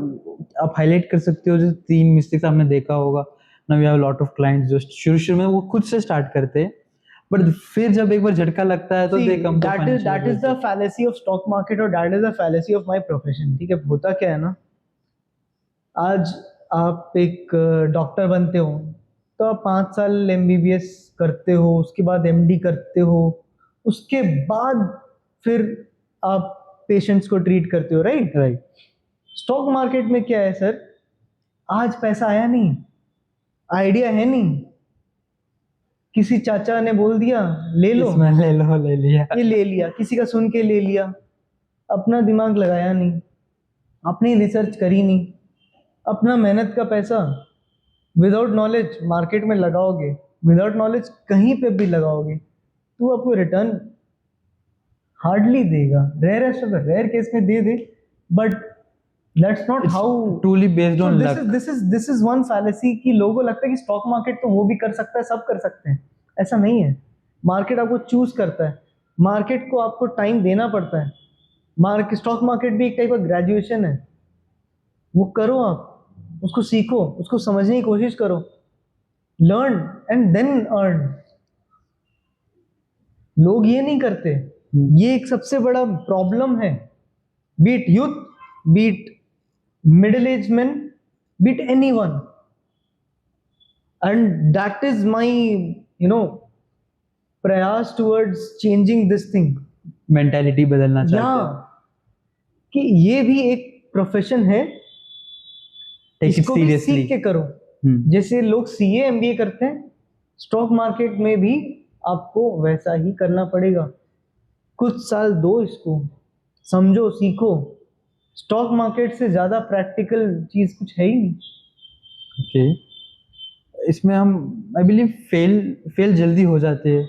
आप highlight कर सकते हो जो 3 mistakes आपने देखा होगा ना? We have lot of clients जो शुरू शुरू में वो खुद से स्टार्ट करते हैं, बट फिर जब एक बार झटका लगता है तो See, they come to that is the fallacy of stock market, or that is the fallacy of my profession. ठीक है, होता क्या है ना, आज आप एक डॉक्टर बनते हो तो आप 5 साल MBBS करते हो, उसके बाद MD करते हो, उसके बाद फिर आप पेशेंट्स को ट्रीट करते हो, राइट? राइट। स्टॉक मार्केट में क्या है सर, आज पैसा आया नहीं, आइडिया है नहीं, किसी चाचा ने बोल दिया ले लो, इसमें ले लो, ले लिया, ये ले लिया, किसी का सुन के ले लिया, अपना दिमाग लगाया नहीं, अपनी रिसर्च करी नहीं, अपना मेहनत का पैसा विदाउट नॉलेज मार्केट में लगाओगे, विदाउट नॉलेज कहीं पे भी लगाओगे तो आपको रिटर्न हार्डली देगा, रेयर केस में दे दे, but that's not how truly based on luck. This is one fallacy कि लोगों को लगता है कि स्टॉक मार्केट तो वो भी कर सकता है, सब कर सकते हैं, ऐसा नहीं है। मार्केट आपको चूज करता है, मार्केट को आपको टाइम देना पड़ता है। स्टॉक मार्केट भी एक टाइप ऑफ ग्रेजुएशन है, वो करो, आप उसको सीखो, उसको समझने की कोशिश करो, लर्न एंड देन अर्न। लोग ये नहीं करते, ये एक सबसे बड़ा प्रॉब्लम है, beat youth, beat middle age men, beat anyone, and that is my प्रयास towards changing this thing। Mentality बदलना चाहते हैं कि ये भी एक प्रोफेशन है, इसको भी सीख के करो। जैसे लोग CA MBA करते हैं, स्टॉक मार्केट में भी आपको वैसा ही करना पड़ेगा, कुछ साल दो इसको, समझो, सीखो। स्टॉक मार्केट से ज्यादा प्रैक्टिकल चीज कुछ है ही नहीं। ओके, इसमें हम आई बिलीव फेल जल्दी हो जाते हैं,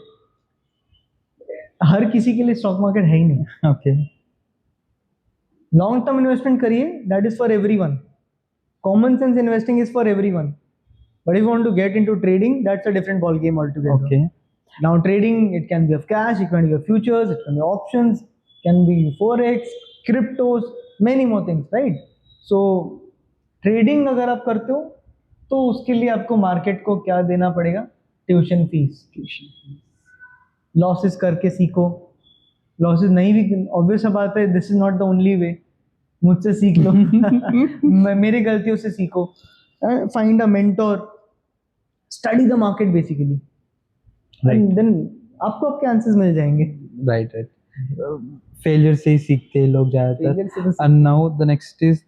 हर किसी के लिए स्टॉक मार्केट है ही नहीं। ओके, लॉन्ग टर्म इन्वेस्टमेंट करिए, that is for everyone. Common sense investing is for everyone, but if you want to get into trading, that's a different ball game all together. Okay, now trading, it can be of cash, it can be of futures, it can be options, can be forex, cryptos, many more things, right? So trading अगर आप करते हो तो उसके लिए आपको market को क्या देना पड़ेगा? Tuition fees. लॉसेस करके सीखो, लॉसेस नहीं भी, ऑब्वियस बात है, this is not the only way, मुझसे सीख लो मेरी गलतियों से सीखो, find a mentor, study the market basically, and then आपको आपके आंसर्स मिल जाएंगे। राइट राइट, फेलियर से ही सीखते हैं लोग ज्यादातर। And now the next is,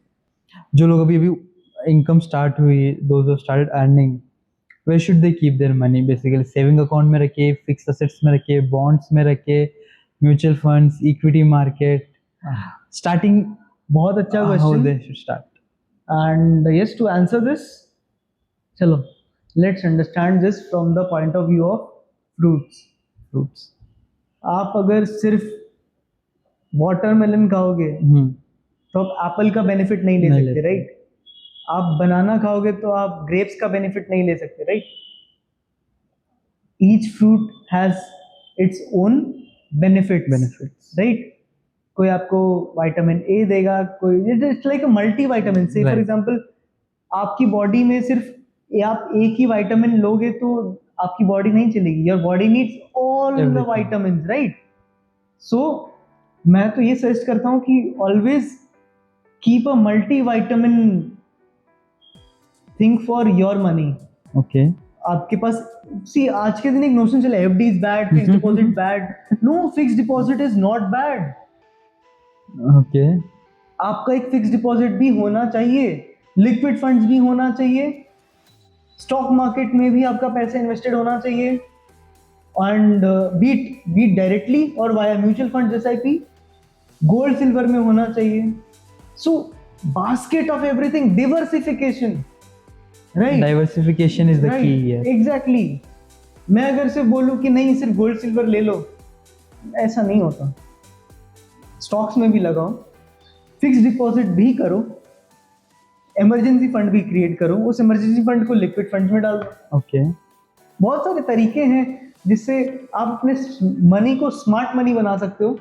जो लोग अभी इनकम स्टार्ट हुई, those who started earning, where should they keep their money? Basically saving account में रखे, फिक्स्ड असेट्स में रखे, बॉन्ड्स में रखे, mutual funds, equity market? Starting बहुत अच्छा question. How they should start? And yes, to answer this, चलो let's understand this from the point of view of fruits. आप अगर सिर्फ वाटरमेलन खाओगे तो आप एप्पल का बेनिफिट नहीं ले सकते, राइट? आप बनाना खाओगे तो आप ग्रेप्स का बेनिफिट नहीं ले सकते, right? Each fruit has its own benefits, right? कोई आपको विटामिन ए देगा, कोई, it's like a multi vitamin. से फॉर एग्जांपल, आपकी बॉडी में सिर्फ आप एक ही विटामिन लोगे तो आपकी बॉडी नहीं चलेगी, your body needs all the vitamins, right? So मैं तो ये सजेस्ट करता हूँ कि always keep a multi vitamin thing for your money. Okay, आपके पास, सी, आज के दिन एक नोशन चला, FD is bad, fixed deposit bad. No, fixed deposit is not bad. Okay, आपका एक फिक्स्ड डिपॉजिट भी होना चाहिए, लिक्विड फंड्स भी होना चाहिए, स्टॉक मार्केट में भी आपका पैसा इन्वेस्टेड होना चाहिए, एंड बीट डायरेक्टली और via mutual fund SIP, gold silver में होना चाहिए. So basket of everything, diversification, right. Diversification is the key here. Exactly. मैं अगर सिर्फ बोलूं कि नहीं सिर्फ गोल्ड सिल्वर ले लो, ऐसा नहीं होता. स्टॉक्स में भी लगाओ, फिक्स डिपॉजिट भी करो, इमरजेंसी फंड भी क्रिएट करो, उस इमरजेंसी फंड को लिक्विड फंड में डाल दो. Okay. बहुत सारे तरीके हैं जिससे आप अपने मनी को स्मार्ट मनी बना सकते हो,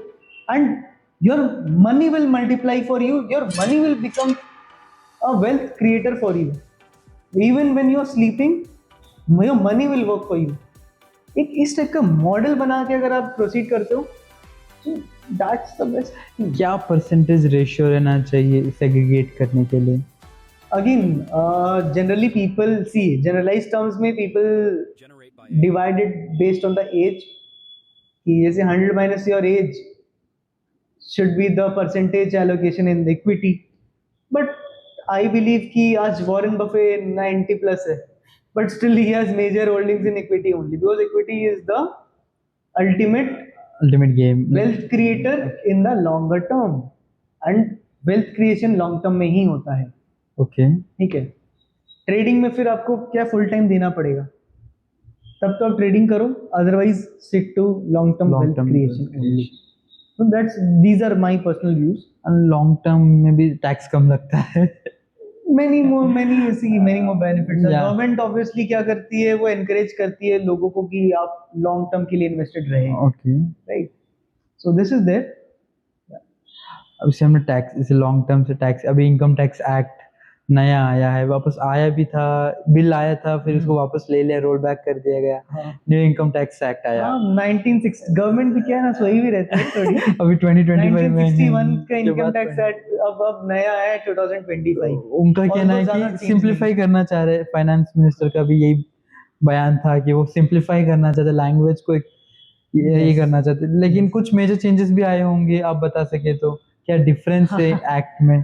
and your money will multiply for you, your money will become a wealth creator for you. Even when you are sleeping, your money will work for you. एक इस टाइप का model बना के अगर आप प्रोसीड करते हो, दैट्स द बेस्ट. क्या परसेंटेज रेशियो रहना चाहिए सेग्रीगेट करने के लिए? Again, generally people see, generalized terms में people divide it based on the age, कि जैसे 100 minus your age should be the percentage allocation in equity. But I believe कि आज Warren Buffett 90 plus है, but still he has major holdings in equity only, because equity is the ultimate game. wealth creator in the longer term, and wealth creation long term में ही होता है. Okay. ठीक है. Trading में फिर आपको क्या फुल टाइम देना पड़ेगा, तब तो आप ट्रेडिंग करो, otherwise stick to long term wealth creation. So that's, these are my personal views. And long term में भी टैक्स कम लगता है. many more benefits. Yeah. Government obviously क्या करती है, वो एनकरेज करती है लोगों को कि आप लॉन्ग टर्म के लिए इन्वेस्टेड रहें. Okay. Right. So this is there. अब से हमने टैक्स, इसे लॉन्ग टर्म से टैक्स, अभी इनकम टैक्स एक्ट नया आया है, वापस आया भी था, बिल आया था, फिर उसको वापस ले लिया, रोल बैक कर दिया गया. न्यू इनकम टैक्स एक्ट आया. 1960 गवर्नमेंट भी क्या है ना, सोई भी रहती है थोड़ी. अभी 2025 में 1961 का इनकम टैक्स एक्ट अब नया है 2025. उनका कहना है कि सिंप्लीफाई करना चाह रहे. फाइनेंस मिनिस्टर का भी यही बयान था कि वो सिंप्लीफाई करना चाहते, लैंग्वेज को यही करना चाहते. लेकिन कुछ मेजर चेंजेस भी आए होंगे, आप बता सके तो क्या डिफरेंस है एक्ट में?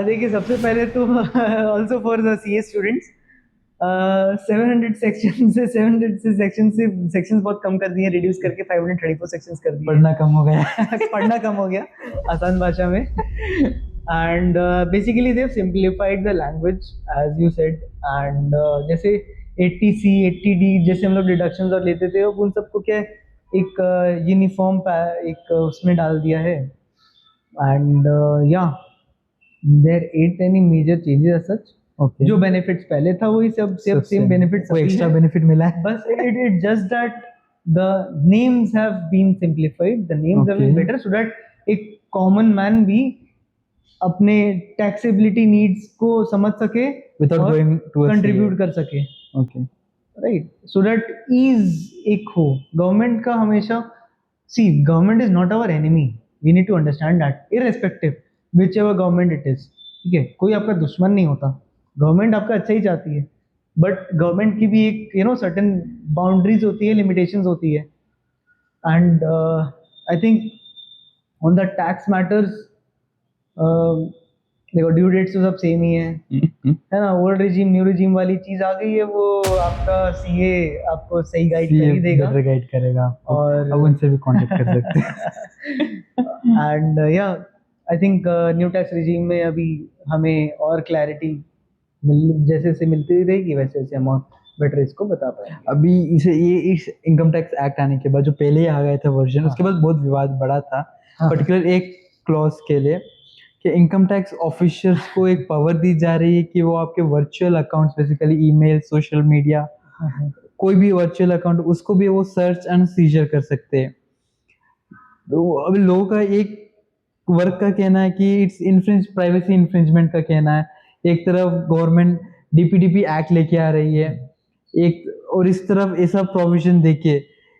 देखिए, सबसे पहले तो also for the CA students, 700 section से सेक्शंस बहुत कम कर दिए, रिड्यूस करके 534 सेक्शंस कर दिए. पढ़ना कम हो गया. पढ़ना कम हो गया आसान भाषा में. And basically they have simplified the language as you said. And जैसे 80C 80D जैसे हम लोग डिडक्शंस और लेते थे, अब उन सबको क्या एक यूनिफॉर्म एक उसमें डाल दिया है. And yeah, there ain't any major changes as such. Okay. जो बेनिफिट्स पहले था वही सब सेम बेनिफिट्स. कोई एक्स्ट्रा बेनिफिट मिला है? बस it just that the names have been simplified, the names have been better, so that एक कॉमन मैन भी अपने टैक्सेबिलिटी नीड्स को समझ सके without going to कंट्रीब्यूट कर सके. Okay. Right. So that is एक हो. गवर्नमेंट का हमेशा, see government is not our enemy. We need to understand that, irrespective whichever government it is. ठीक है, कोई आपका दुश्मन नहीं होता. गवर्नमेंट आपका अच्छा ही चाहती है, बट गवर्नमेंट की भी एक सर्टेन बाउंड्रीज होती है, लिमिटेशंस होती है. And I think on the tax matters, देखो ड्यू डेट्स तो सब सेम ही है ना. ओल्ड रिजीम न्यू रिजीम वाली चीज आ गई है, वो आपका CA आपको सही गाइड कर ही देगा, बेटर गाइड करेगा आपको. और अब उनसे भी कांटेक्ट कर सकते हैं. एंड या I think new tax regime में अभी हमें और क्लैरिटी जैसे से मिलती रहेगी, वैसे वैसे हम और बेटर इसको बता पाएंगे. अभी इस इनकम टैक्स एक्ट आने के बाद, जो पहले ही आ गया था वर्जन, उसके बाद बहुत विवाद बढ़ा था. पर्टिकुलर एक क्लॉज के लिए कि इनकम टैक्स ऑफिसर्स को एक पावर दी जा रही है कि वो आपके virtual accounts, basically email, social media, कोई भी वर्चुअल अकाउंट, उसको भी वो सर्च एंड सीजर कर सकते हैं. तो अभी लोगों का एक वर्क का कहना है कि इट्स प्राइवेसी इन्फ्रिंजमेंट का कहना है. एक तरफ गवर्नमेंट DPDP एक्ट लेके आ रही है, एक और इस तरफ ऐसा प्रोविजन देके,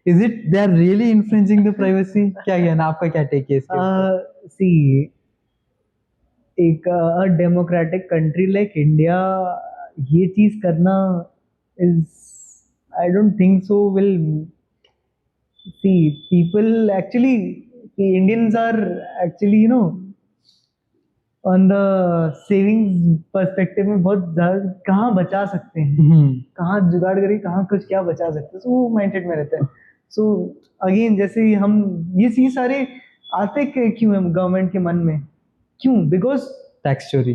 is it they are really infringing the privacy? क्या कहना, आपका क्या टेक है इसके ऊपर? सी, एक डेमोक्रेटिक कंट्री लाइक इंडिया ये चीज करना is, I don't think so will. See, people actually, Indians are actually on the savings perspective में बहुत ज्यादा, कहाँ बचा सकते हैं, कहाँ जुगाड़ करें, कहाँ कुछ क्या बचा सकते हैं, तो वो माइंडसेट में रहता है. सो अगेन जैसे ही हम ये सारे आते क्यों है गवर्नमेंट के मन में, क्यों? बिकॉज टैक्स चोरी।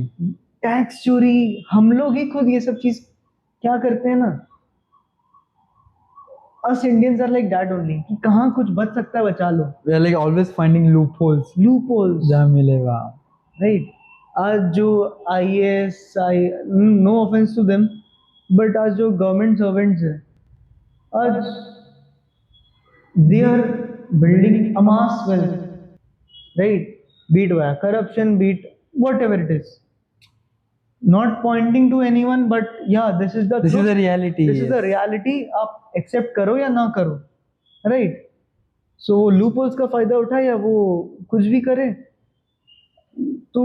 टैक्स चोरी, हम लोग ही खुद ये सब चीज क्या करते हैं ना, us Indians are like that only, कि कहाँ कुछ बच सकता है बचा लो, we are like always finding loopholes, जहाँ मिलेगा। राइट? आज जो IAS, I no offence to them, but आज जो गवर्नमेंट सर्वेंट्स है, आज they are building amass wealth, right? Beat via corruption, beat whatever it is. Not pointing to anyone, but yeah, this is the This is truth. the reality, This is the yes. reality. आप accept करो या ना करो, right? So loopholes का फायदा उठाए या वो कुछ भी करे, तो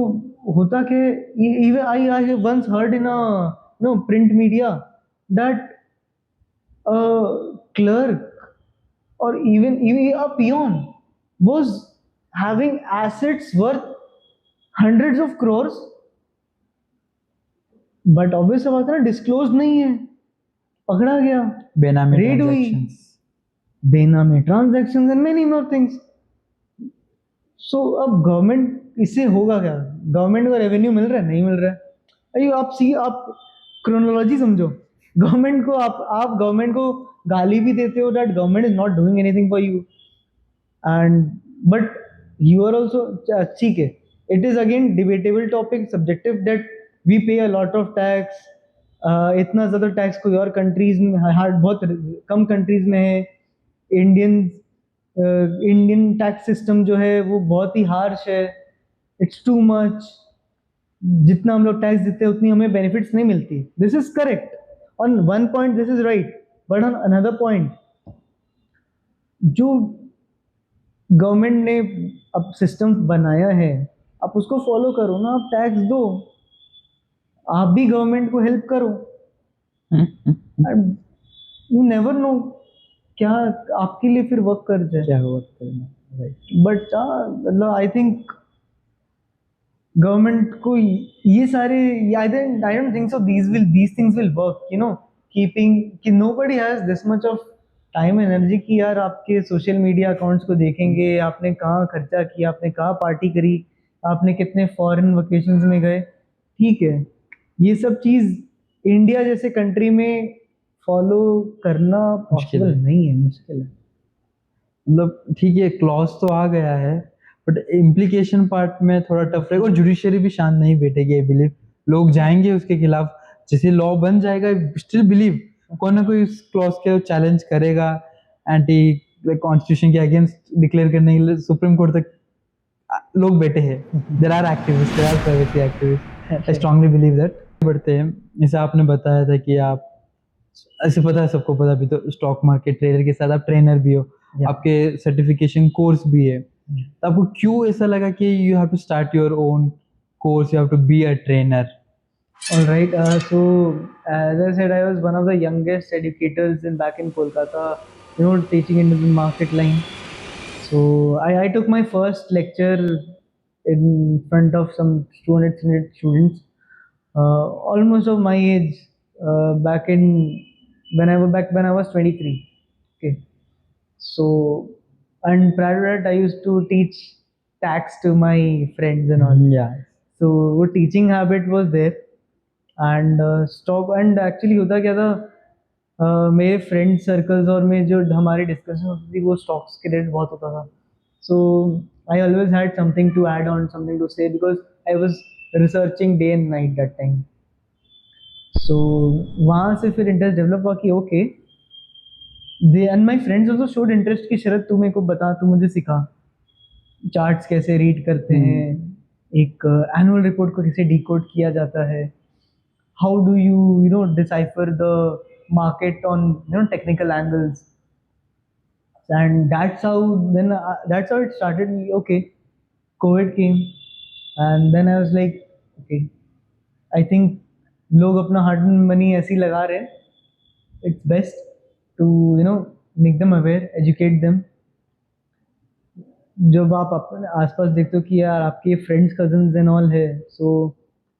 होता कि even I have once heard in a print media that a clerk or even a peon was having assets worth hundreds of crores, but obvious सा बात है ना, डिस्क्लोज नहीं है, पकड़ा गया, बेनामी रेड हुई, transactions, benami transactions and many more things. So अब गवर्नमेंट इससे होगा क्या? गवर्नमेंट को रेवेन्यू मिल रहा है, नहीं मिल रहा है? अयो आप क्रोनोलॉजी समझो, गवर्नमेंट को आप गवर्नमेंट को गाली भी देते हो that government is not doing anything for you, and but you are also, ठीक है, it is again debatable topic, subjective, that we pay a lot of tax, इतना ज़्यादा टैक्स कोई और कंट्रीज में बहुत कम कंट्रीज में है, इंडियन टैक्स सिस्टम जो है वो बहुत ही हार्श है, इट्स टू मच, जितना हम लोग टैक्स देते हैं उतनी हमें बेनिफिट्स नहीं मिलती। This is correct on one point, this is right, but on another point जो गवर्नमेंट ने अब सिस्टम बनाया है, आप उसको फॉलो करो ना, आप टैक्स दो, आप भी गवर्नमेंट को हेल्प करो, यू नेवर नो क्या आपके लिए फिर वर्क कर जाए, क्या वर्क करना, राइट? बट मतलब आई थिंक गवर्नमेंट को ये सारे, I don't think so these things will work, you know, keeping कि nobody has this much of time energy कि यार आपके सोशल मीडिया अकाउंट्स को देखेंगे, आपने कहाँ खर्चा किया, आपने कहाँ पार्टी करी, आपने कितने फॉरेन वेकेशंस में गए, ठीक है, ये सब चीज़ इंडिया जैसे कंट्री में फॉलो करना पॉसिबल नहीं है, मुश्किल है। मतलब ठीक है, क्लॉज तो आ गया है, बट इम्प्लीकेशन पार्ट में थोड़ा टफ रहेगा, और जुडिशरी भी शांत नहीं बैठेगी, आई बिलीव। लोग जाएंगे उसके खिलाफ, जैसे लॉ बन जाएगा, स्टिल बिलीव कोई ना कोई इस क्लॉज के चैलेंज करेगा, एंटी कॉन्स्टिट्यूशन के अगेंस्ट डिक्लेयर करने के लिए सुप्रीम कोर्ट तक लोग बैठे हैं। There are activist, there are privacy activist, I strongly believe that. बढ़ते हैं, जैसे आपने बताया था कि आप, ऐसे पता है, सबको पता भी, तो स्टॉक मार्केट ट्रेडर के साथ आप ट्रेनर भी हो, आपके सर्टिफिकेशन कोर्स भी है, तो आपको क्यों ऐसा लगा कि you have to start your own course, you have to be a trainer? All right. So as I said, I was one of the youngest educators back in Kolkata, teaching into the market line. So I took my first lecture in front of some 200 students, almost of my age, back when I was 23. Okay. So, and prior to that, I used to teach tax to my friends and all. Yeah. So वो teaching habit was there. And stock, and actually होता क्या था, मेरे friend circles और में जो हमारी discussion होती थी वो स्टॉक्स के रेट बहुत होता था, so I always had something to add on, something to say, because I was researching day and night that time. So वहाँ से फिर इंटरेस्ट डेवलप हुआ कि okay, they and my friends also showed interest कि शरद तू मेरे को बता, तू मुझे सिखा चार्ट्स कैसे रीड करते हैं, एक एनुअल रिपोर्ट को कैसे डिकोड किया जाता है, how do you decipher the market on technical angles, and that's how it started. Okay, COVID came, and then I was like, okay, I think लोग अपना हार्ड मनी ऐसे ही लगा रहे हैं, it's best to make them aware, educate them. जब आप अपने आसपास देखते हो कि यार आपके फ्रेंड्स, कजन्स एंड ऑल है, सो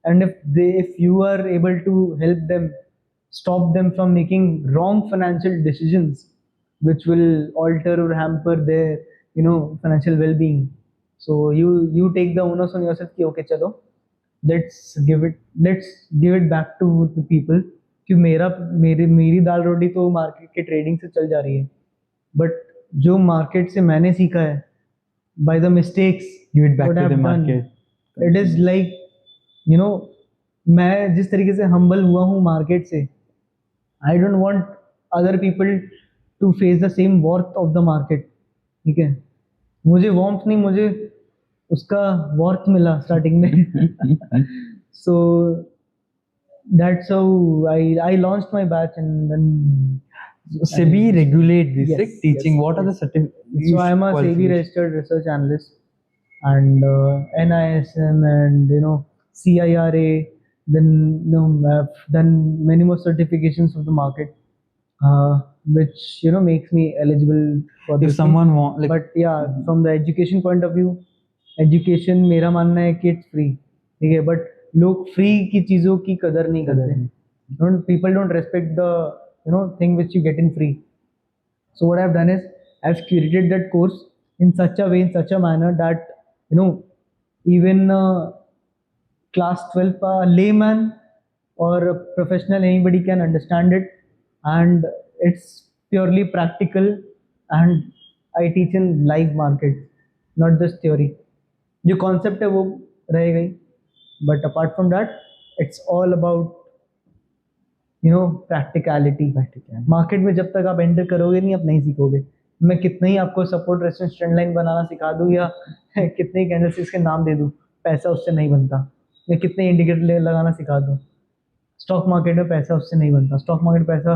and if you are able to help them, stop them from making wrong financial decisions, which will alter or hamper their financial well-being. So you take the onus on yourself कि okay चलो let's give it back to the people कि मेरी दाल रोटी तो market के trading से चल जा रही है, बट जो मार्केट से मैंने सीखा है by the mistakes Give it back what to I've the done, market. it is like you know मैं जिस तरीके से humble हुआ हूँ मार्केट से, I don't want other people to face the same worth of the market. ठीक है, मुझे warmth नहीं, मुझे उसका worth मिला स्टार्टिंग में. So that's how I launched my batch, and then SEBI regulate this, Yes, like teaching. yes, What are the yes. certificates? So I'm a SEBI registered research analyst, and NISM, and CIRA. Then I've done many more certifications of the market, which makes me eligible for If this thing. someone want, like, But yeah, from the education point of view, education मेरा मानना है कि it's free, ठीक है, but लोग free की चीज़ों की कदर नहीं करते. People don't respect the thing which you get in free. So what I've done is I've curated that course in such a way, in such a manner that even class 12 layman or a professional, anybody can understand it, and it's purely practical, and I teach in live market, not just theory. जो concept है वो रहेगा ही, but apart from that it's all about practicality. Market में जब तक आप enter करोगे नहीं, आप नहीं सीखोगे. मैं कितना ही आपको सपोर्ट रेजिस्टेंस ट्रेंड लाइन बनाना सिखा दूं या कितने ही कैंडलस्टिक्स के नाम दे दूं, पैसा उससे नहीं बनता. या कितने इंडिकेटर लगाना सिखा दूं, स्टॉक मार्केट में पैसा उससे नहीं बनता. स्टॉक मार्केट पैसा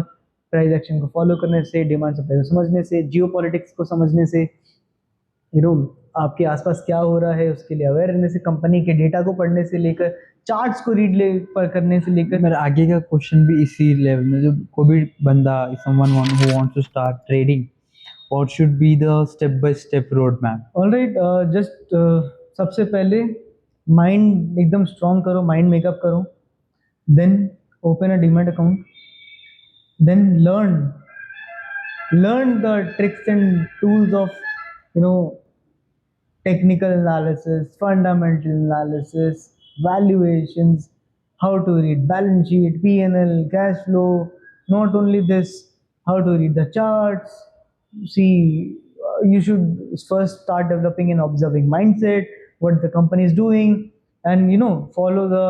प्राइस एक्शन को फॉलो करने से, डिमांड सप्लाई को समझने से, जियो पॉलिटिक्स को समझने से, आपके आसपास क्या हो रहा है उसके लिए अवेयर रहने से, कंपनी के डेटा को पढ़ने से लेकर चार्ट्स को करने से लेकर. मेरा आगे का क्वेश्चन भी इसी लेवल में, जो कोई भी बंदा, someone who wants to start trading, what should be the step by step roadmap? Alright, just सबसे पहले माइंड एकदम स्ट्रॉन्ग करो, माइंड मेकअप करो, then open a demat account, then learn the tricks and tools of technical analysis, fundamental analysis, valuations, how to read balance sheet, P&L, cash flow. Not only this, how to read the charts. See, you should first start developing an observing mindset, what the company is doing, and follow the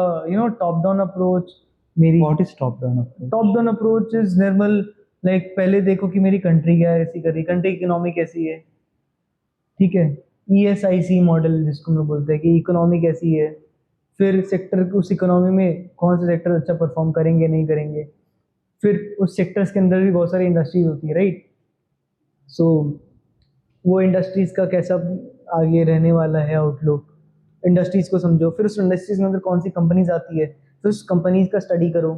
top-down approach. What is top down approach? Top-down approach is normal, like पहले देखो कि मेरी country क्या ऐसी कर रही, country economy कैसी है, ठीक है. ESIC मॉडल जिसको हम बोलते हैं कि इकोनॉमी कैसी है, फिर सेक्टर, उस इकोनॉमी में कौन से सेक्टर अच्छा परफॉर्म करेंगे नहीं करेंगे, फिर उस सेक्टर्स के अंदर भी बहुत सारी इंडस्ट्रीज होती है, राइट. सो वो इंडस्ट्रीज का कैसा आगे रहने वाला है आउटलुक, इंडस्ट्रीज को समझो, फिर उस इंडस्ट्रीज के अंदर कौन सी कंपनीज आती है, फिर उस कंपनीज का स्टडी करो,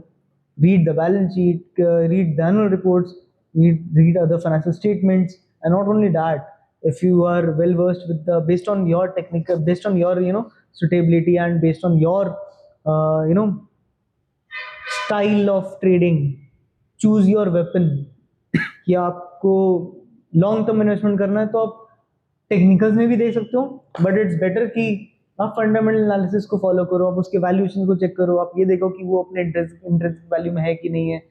read the balance sheet, read the annual reports, read other financial statements, and not only that, if you are well versed with the, based on your technical, based on your suitability, and based on your style of trading, choose your weapon. कि आपको long term investment करना है तो आप technicals में भी दे सकते हो, बट इट्स बेटर कि आप फंडामेंटल एनालिसिस को फॉलो करो, आप उसके वैल्यूएशन को चेक करो, आप ये देखो कि वो अपने इंटरेस्ट वैल्यू में है कि नहीं है,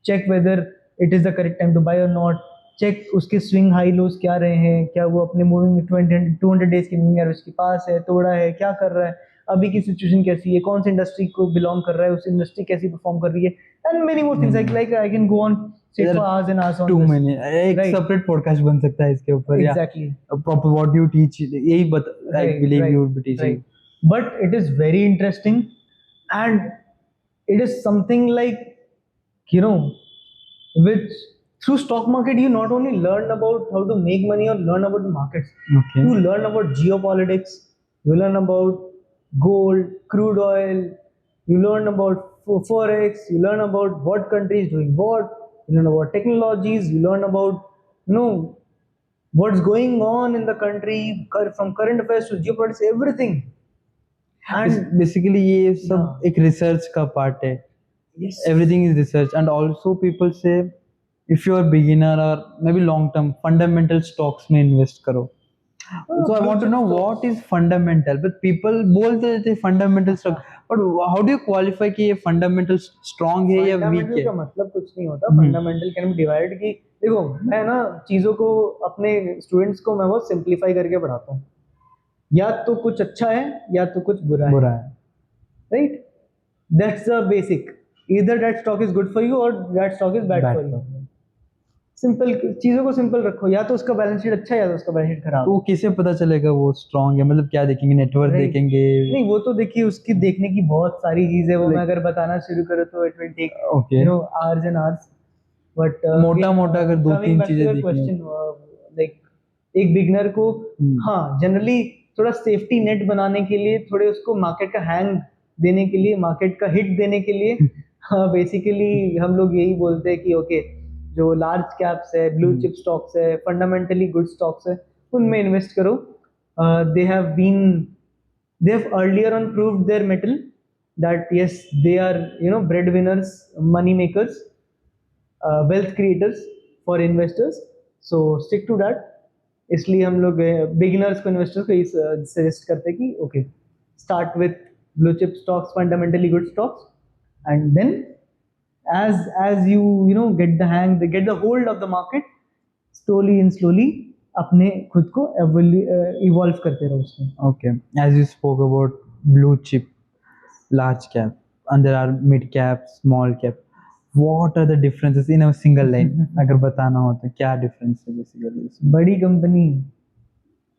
check whether it is the correct time to buy or not, check उसके स्विंग हाई लोज क्या रहे हैं, क्या वो अपने मूविंग 200 डेज की मूविंग एवरेज के पास है, तोड़ा है, क्या कर रहा है, अभी की सिचुएशन कैसी है, कौन सी इंडस्ट्री को बिलोंग कर रहा है, उस इंडस्ट्री कैसी परफॉर्म कर रही है, and many more things like I can go on say for hours and hours on too this. many. एक Right. separate podcast बन सकता है इसके ऊपर. Exactly. Proper what you teach, यही I Right, believe right, you will be teaching. right. But it is very interesting, and it is something like which through stock market you not only learn about how to make money or learn about the markets. Okay. You learn about geopolitics, you learn about gold, crude oil, you learn about forex, you learn about what country is doing what, you learn about technologies, you learn about what's going on in the country, from current affairs to geopolitics, everything. And Basically ये सब एक research का part है. yes, Everything is research, and also people say if you're a beginner or maybe long term fundamental stocks में invest करो. So I blue want to chip know stocks. what is fundamental. But people बोलते थे fundamental stock. But how do you qualify कि ये fundamental strong है या weak fundamental है? का मतलब कुछ नहीं होता. फंडामेंटल कैन बी डिवाइडेड कि देखो मैं ना चीज़ों को अपने स्टूडेंट्स को मैं बहुत सिंप्लीफाई करके पढ़ाता हूँ. या तो कुछ अच्छा है या तो कुछ बुरा बुरा है, है. Right. That's the basic. Either that stock is good for you और that stock is bad Bad for you. for you. Simple चीज़ों को सिंपल रखो. या तो उसका बैलेंस शीट अच्छा है या तो उसका बैलेंस शीट खराब तो वो है. किसे पता चलेगा वो स्ट्रांग है? मतलब क्या देखेंगे? Network Right. देखेंगे? नहीं वो तो देखिए उसकी देखने की बहुत सारी चीज़ है. वो मैं अगर बताना शुरू करूँ तो it will take Okay. You know hours and hours. But मोटा-मोटा अगर दो तीन चीजें देखनी क्वेश्चन लाइक एक बिगनर को हाँ जनरली थोड़ा सेफ्टी नेट बनाने के लिए, थोड़े उसको मार्केट का हैंग देने के लिए, मार्केट का हिट देने के लिए हाँ बेसिकली हम लोग यही बोलते हैं कि ओके जो लार्ज कैप्स है, ब्लू चिप स्टॉक्स है, फंडामेंटली गुड स्टॉक्स है, उनमें इन्वेस्ट करो. They have been they have earlier on proved their mettle that yes they are breadwinners, money makers, wealth creators for investors. So stick to that. इसलिए हम लोग beginners को investors को ये suggest करते हैं कि okay start with blue chip stocks, fundamentally good stocks, and then as you know get the hang, get the hold of the market, slowly and slowly अपने खुद को इवॉल्व करते रहो उसमें. Okay. As you spoke about blue chip, large cap, and there are mid cap, small cap. What are the differences in a single line? अगर बताना हो तो क्या difference है basically इसमें? बड़ी कंपनी,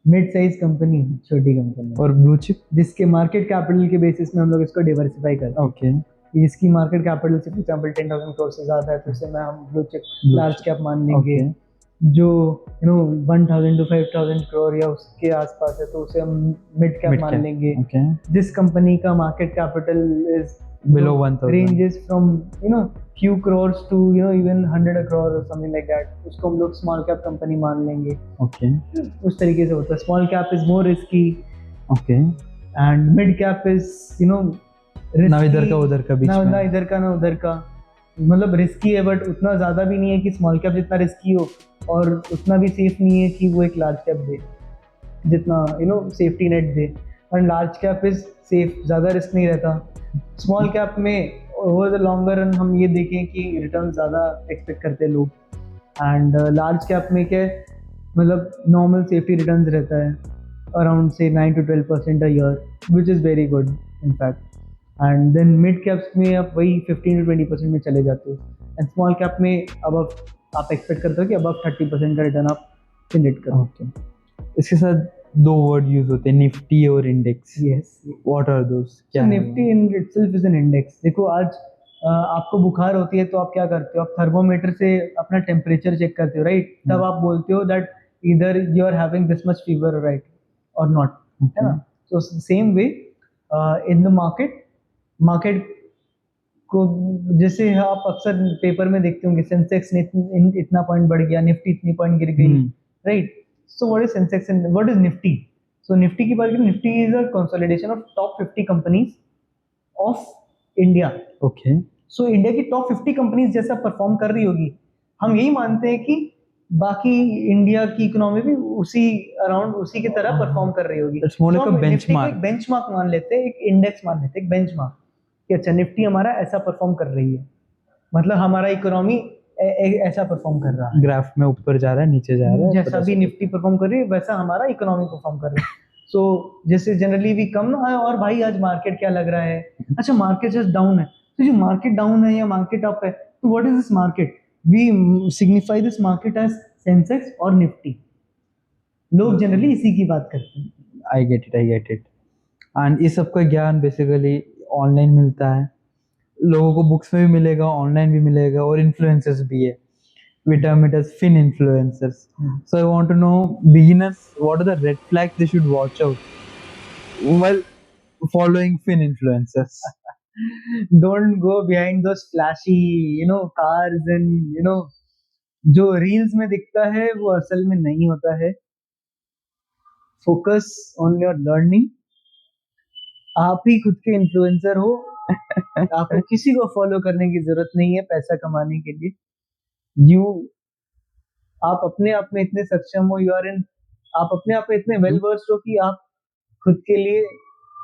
मिड साइज कंपनी, छोटी कंपनी, और blue chip? जिसके मार्केट कैपिटल के बेसिस में हम लोग इसको डिवर्सिफाई करते हैं. Okay. जिसकी मार्केट कैपिटल से फॉर एग्जांपल 10,000 करोड़ से ज़्यादा है तो उसे मैं हम ब्लू चिप लार्ज कैप मान लेंगे. Okay. जो 1,000 to 5,000 करोड़ या उसके आसपास है तो उसे हम मिड कैप Mid मान cap. लेंगे. Okay. जिस कंपनी का market capital is Below 1,000. ranges from few crores to even 100 crore or something like that, उसको हम लोग स्मॉल कैप कंपनी मान लेंगे. Okay. उस तरीके से होता है. Small cap is more risky Okay. And mid cap is ना इधर का उधर का बीच ना में. इधर का ना उधर का. मतलब रिस्की है बट उतना ज़्यादा भी नहीं है कि स्मॉल कैप जितना रिस्की हो, और उतना भी सेफ नहीं है कि वो एक लार्ज कैप दे जितना सेफ्टी नेट दे. और लार्ज कैप इज सेफ, ज़्यादा रिस्क नहीं रहता. स्मॉल कैप में ओवर द लॉन्गर रन हम ये देखें कि रिटर्न ज़्यादा एक्सपेक्ट करते हैं लोग. एंड लार्ज कैप में क्या है, मतलब नॉर्मल सेफ्टी रिटर्न्स रहता है अराउंड से 9 to 12% a year, which is very good in fact. And then mid caps में आप वही 15 to 20% में चले जाते हो. एंड स्मॉल कैप में अब आप एक्सपेक्ट करते हो कि अब 30% का रिटर्न आप जनरेट करो. Okay. इसके साथ दो वर्ड यूज होते हैं, निफ्टी और index. Yes. What are those? क्या है वो? Nifty in itself is an index. देखो आज आपको बुखार होती है तो आप क्या करते हो, आप थर्मोमीटर से अपना टेम्परेचर चेक करते हो, राइट. तब आप बोलते हो दैट इधर you are having this much fever, right, or not, है ना. So same way in the market को जैसे आप अक्सर पेपर में देखते होंगे सेंसेक्स ने इतना पॉइंट बढ़ गया, निफ्टी इतनी पॉइंट गिर गई, right. So what is Sensex and what is Nifty? So Nifty की बात करें, Nifty is a consolidation of top 50 companies of India. Okay. So India की टॉप 50 कंपनीज जैसा परफॉर्म कर रही होगी, हम यही मानते हैं कि बाकी इंडिया की इकोनॉमी भी उसी अराउंड उसी की तरह परफॉर्म कर रही होगी. It's more like तो a हम निफ्टी को benchmark. एक बेंचमार्क मान लेते हैं, एक इंडेक्स मान लेते हैं, एक बेंचमार्क कि अच्छा निफ्टी हमारा ऐसा परफॉर्म कर रही है, मतलब हमारा इकोनॉमी ऐसा परफॉर्म कर रहा है. ग्राफ में ऊपर जा रहा है, नीचे जा रहा है. जैसा भी निफ्टी परफॉर्म कर रही है वैसा हमारा इकोनॉमी परफॉर्म कर रहा है. सो जैसे जनरली भी कम ना है, और भाई आज मार्केट क्या लग रहा है, अच्छा मार्केट जस्ट डाउन है. तो जो मार्केट डाउन है या मार्केट अप है, तो what is this market? We signify this market as Sensex और निफ्टी. लोग जनरली इसी की बात करते हैं. I get it. एंड इस सब का ज्ञान बेसिकली ऑनलाइन मिलता है. लोगों को बुक्स में भी मिलेगा, ऑनलाइन भी मिलेगा, और इन्फ्लुएंसर्स भी है. We term it as fin influencers. So I want to know, beginners, what are the red flags they should watch out while following fin influencers? Don't go behind those flashy cars and जो reels में दिखता है वो असल में नहीं होता है. Focus on your learning. आप ही खुद के इन्फ्लुएंसर हो. आपको किसी को फॉलो करने की जरूरत नहीं है पैसा कमाने के लिए. यू आप अपने आप में इतने सक्षम हो, आप अपने आप में इतने वेल वर्स्ड हो कि आप खुद के लिए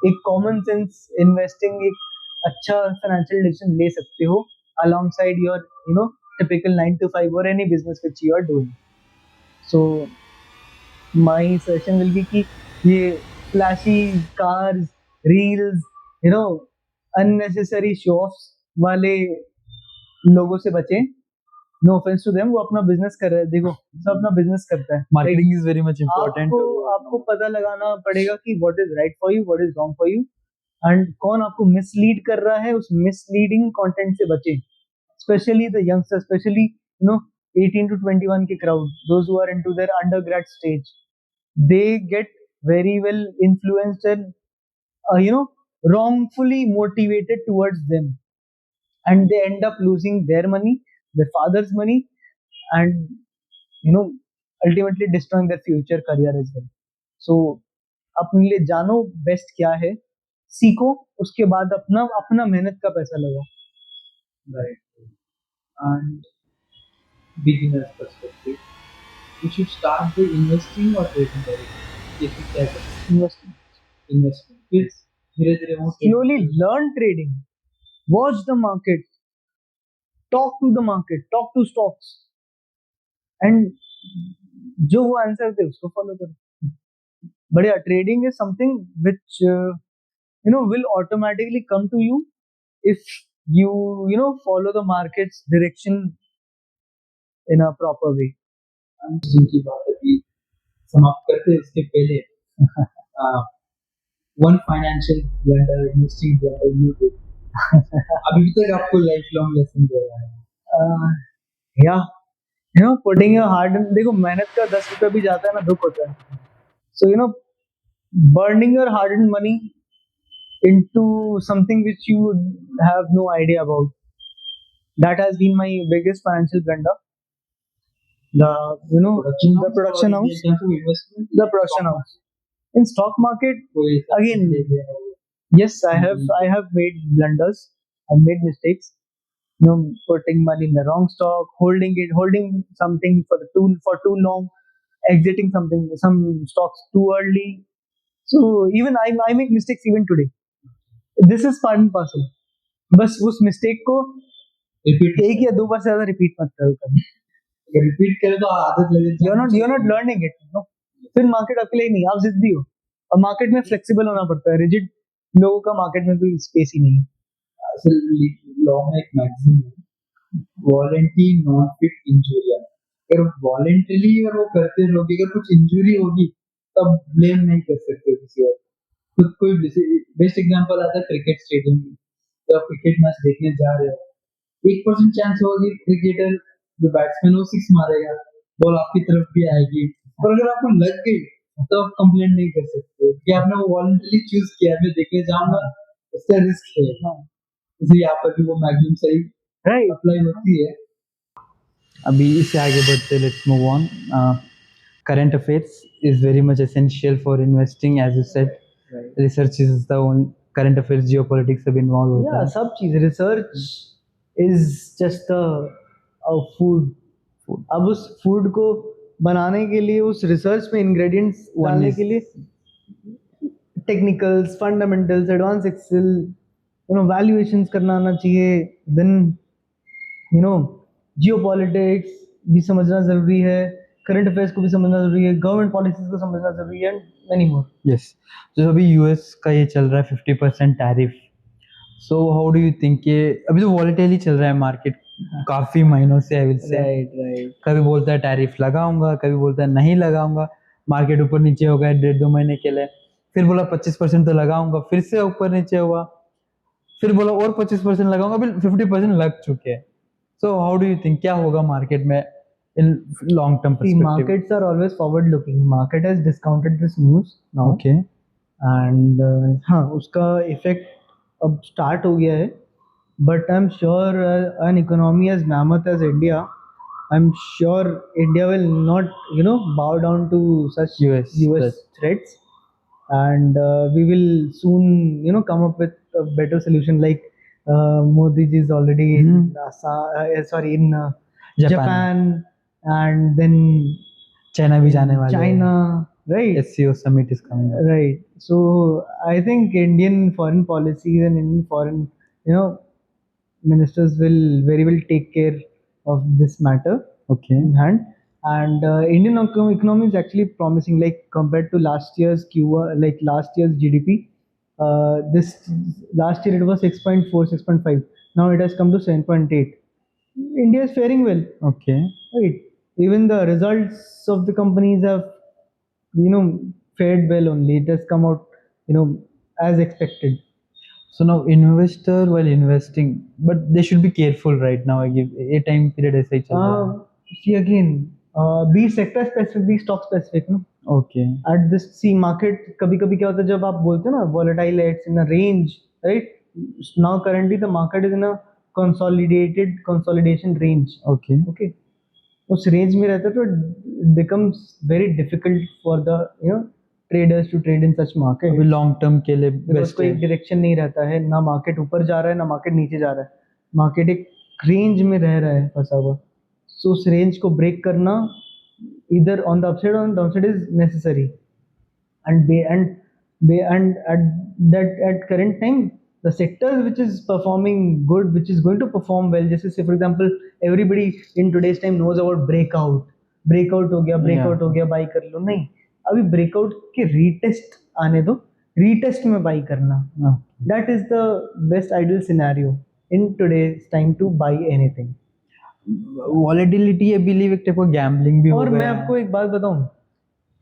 एक कॉमन सेंस इन्वेस्टिंग एक अच्छा फाइनेंशियल डिसीजन ले सकते हो alongside your typical 9 to 5 or any business which you are doing. So my suggestion will be कि ये flashy cars, reels, you know, unnecessary show offs वाले लोगों से बचें. नो ऑफेंस टू देम, वो अपना बिजनेस कर रहे हैं, देखो सब अपना बिजनेस करता है. Marketing is very much important. आपको पता लगाना पड़ेगा कि what is right for you, what is wrong for you, and कौन आपको मिसलीड कर रहा है. उस मिसलीडिंग कंटेंट से बचें, specially the youngster, specially 18 to 21 के crowd, those who are into their undergrad stage, they get very well influenced and wrongfully motivated towards them, and they end up losing their money, their father's money, and you know ultimately destroying their future career as well. So अपने लिए जानो best क्या है, सीखो, उसके बाद अपना अपना मेहनत का पैसा लगाओ. Right. And beginner's perspective, we should start by investing or trading directly. If it has investment, फिर धीरे धीरे वो slowly learn trading, watch the market, talk to the market, talk to stocks, and जो वो आंसर दे उसको follow करो. बढ़िया. Trading is something which will automatically come to you if you follow the market's direction in a proper way. जिनकी बात अभी समाप्त करते हैं इसके पहले one financial blunder, investing blunder you did अभी तक आपको लाइफ लॉन्ग लेसन दे रहा है. या पुटिंग योर हार्ड, देखो मेहनत का 10 रुपया भी जाता है ना, दुख होता है. सो burning your hard earned money into something which you have no idea about, that has been my biggest financial blunder. The the production house, in stock market again. Yes, I have made blunders, I've made mistakes, putting money in the wrong stock, holding something for too long, exiting some stocks too early. So even I make mistakes even today. This is part and parcel. बस उस mistake को एक या दो बार से ज्यादा repeat मत करो कभी. अगर रिपीट करें तो आदत लगे. you're not learning it, फिर मार्केट आपके लिए नहीं. आप जिद्दी हो, और मार्केट में फ्लेक्सिबल होना पड़ता है. रिजिड लोगों का मार्केट में कोई स्पेस ही नहीं है. असल लॉ में एक मैक्सिम है, वॉलेंटरी नॉन फिट इंजूरिया. अगर वॉलेंटरली अगर वो करते रहोगे, अगर कुछ इंजरी होगी तब ब्लेम नहीं कर सकते किसी और. खुद कोई बेस्ट एग्जांपल आता है क्रिकेट स्टेडियम में. तो आप क्रिकेट मैच देखने जा रहे हो, 1% चांस होगा कि क्रिकेटर जो बैट्समैन वो सिक्स मारेगा, बॉल आपकी तरफ भी आएगी, और अगर आपको लग गई तो आप कंप्लेंट नहीं कर सकते कि आपने वो वॉलंटरी चूज किया, मैं देखने जाऊंगा, उसका रिस्क है. इसलिए यहाँ पर भी वो मैक्सिमम सही अप्लाई होती है. अभी इससे आगे बढ़ते, let's move on. Current affairs is very much essential for investing, as you said. Right. Research is the only current affairs, geopolitics सब involved होता है. सब चीज. Research is just food. अब उस फूड को बनाने के लिए, उस रिसर्च में इंग्रेडिएंट्स डालने के लिए technicals, fundamentals, advance excel, valuations करना आना चाहिए. देन जियोपॉलिटिक्स भी समझना जरूरी है, करंट अफेयर्स को भी समझना जरूरी है, गवर्नमेंट पॉलिसीज को समझना जरूरी है, एंड मेनी मोर. यस. तो अभी यूएस का ये चल रहा है 50% tariff. So how do you think ये अभी तो वॉलेटाइल ही चल रहा है मार्केट काफी महीनों से. आई विल से राइट. कभी बोलता है टैरिफ लगाऊंगा, कभी बोलता है नहीं लगाऊंगा. मार्केट ऊपर नीचे हो गया 1.5-2 महीने के लिए, फिर बोला 25% तो लगाऊंगा, फिर से ऊपर नीचे हुआ, फिर बोला और 25% लगाऊंगा, अभी 50% लग चुके हैं. So how do you think क्या होगा मार्केट में in long term perspective? Markets are always forward looking. Market has discounted this news now. Okay. And हाँ, उसका इफेक्ट अब स्टार्ट हो गया है. But I'm sure an economy as mammoth as India, I'm sure India will not bow down to such US threats, and we will soon come up with a better solution. Like Modi ji is already in Japan, and then China भी जाने वाले हैं. China, right? SCO summit is coming up. Right. So I think Indian foreign policies and Indian foreign, you know, ministers will very well take care of this matter Okay. in hand. And Indian economy is actually promising, like compared to last year's like last year's GDP. This last year it was 6.4, 6.5. Now it has come to 7.8. India is faring well, Okay. right? Even the results of the companies have, fared well only. It has come out, as expected. So now investor while investing, but they should be careful right now. I give a time period ऐसा ही चल रहा है. See again, be sector specific, be stock specific, no? Okay. At this, see market, कभी कभी क्या होता है जब आप बोलते हो ना volatile, it's in a range, right? Now currently the market is in a consolidation range. Okay. Okay. उस रेंज में रहता है तो it becomes very difficult for the traders to trade in such market. अभी लॉन्ग टर्म के लिए because best कोई है. डायरेक्शन नहीं रहता है, ना मार्केट ऊपर जा रहा है ना मार्केट नीचे जा रहा है, मार्केट एक रेंज में रह रहा है फंसा हुआ. सो उस रेंज को ब्रेक करना इधर on the upside on downside is necessary. And at that at current time the sectors which is performing good, which is going to perform well, जैसे say for example everybody in today's time knows about breakout हो गया, breakout हो गया, by कर लो. नहीं, अभी breakout के retest आने दो, retest में बाई करना. हाँ. That is the best ideal scenario in today's time to buy anything. Volatility I believe एक टाइप का गैम्बलिंग भी हो और गया मैं है. आपको एक बात बताऊं,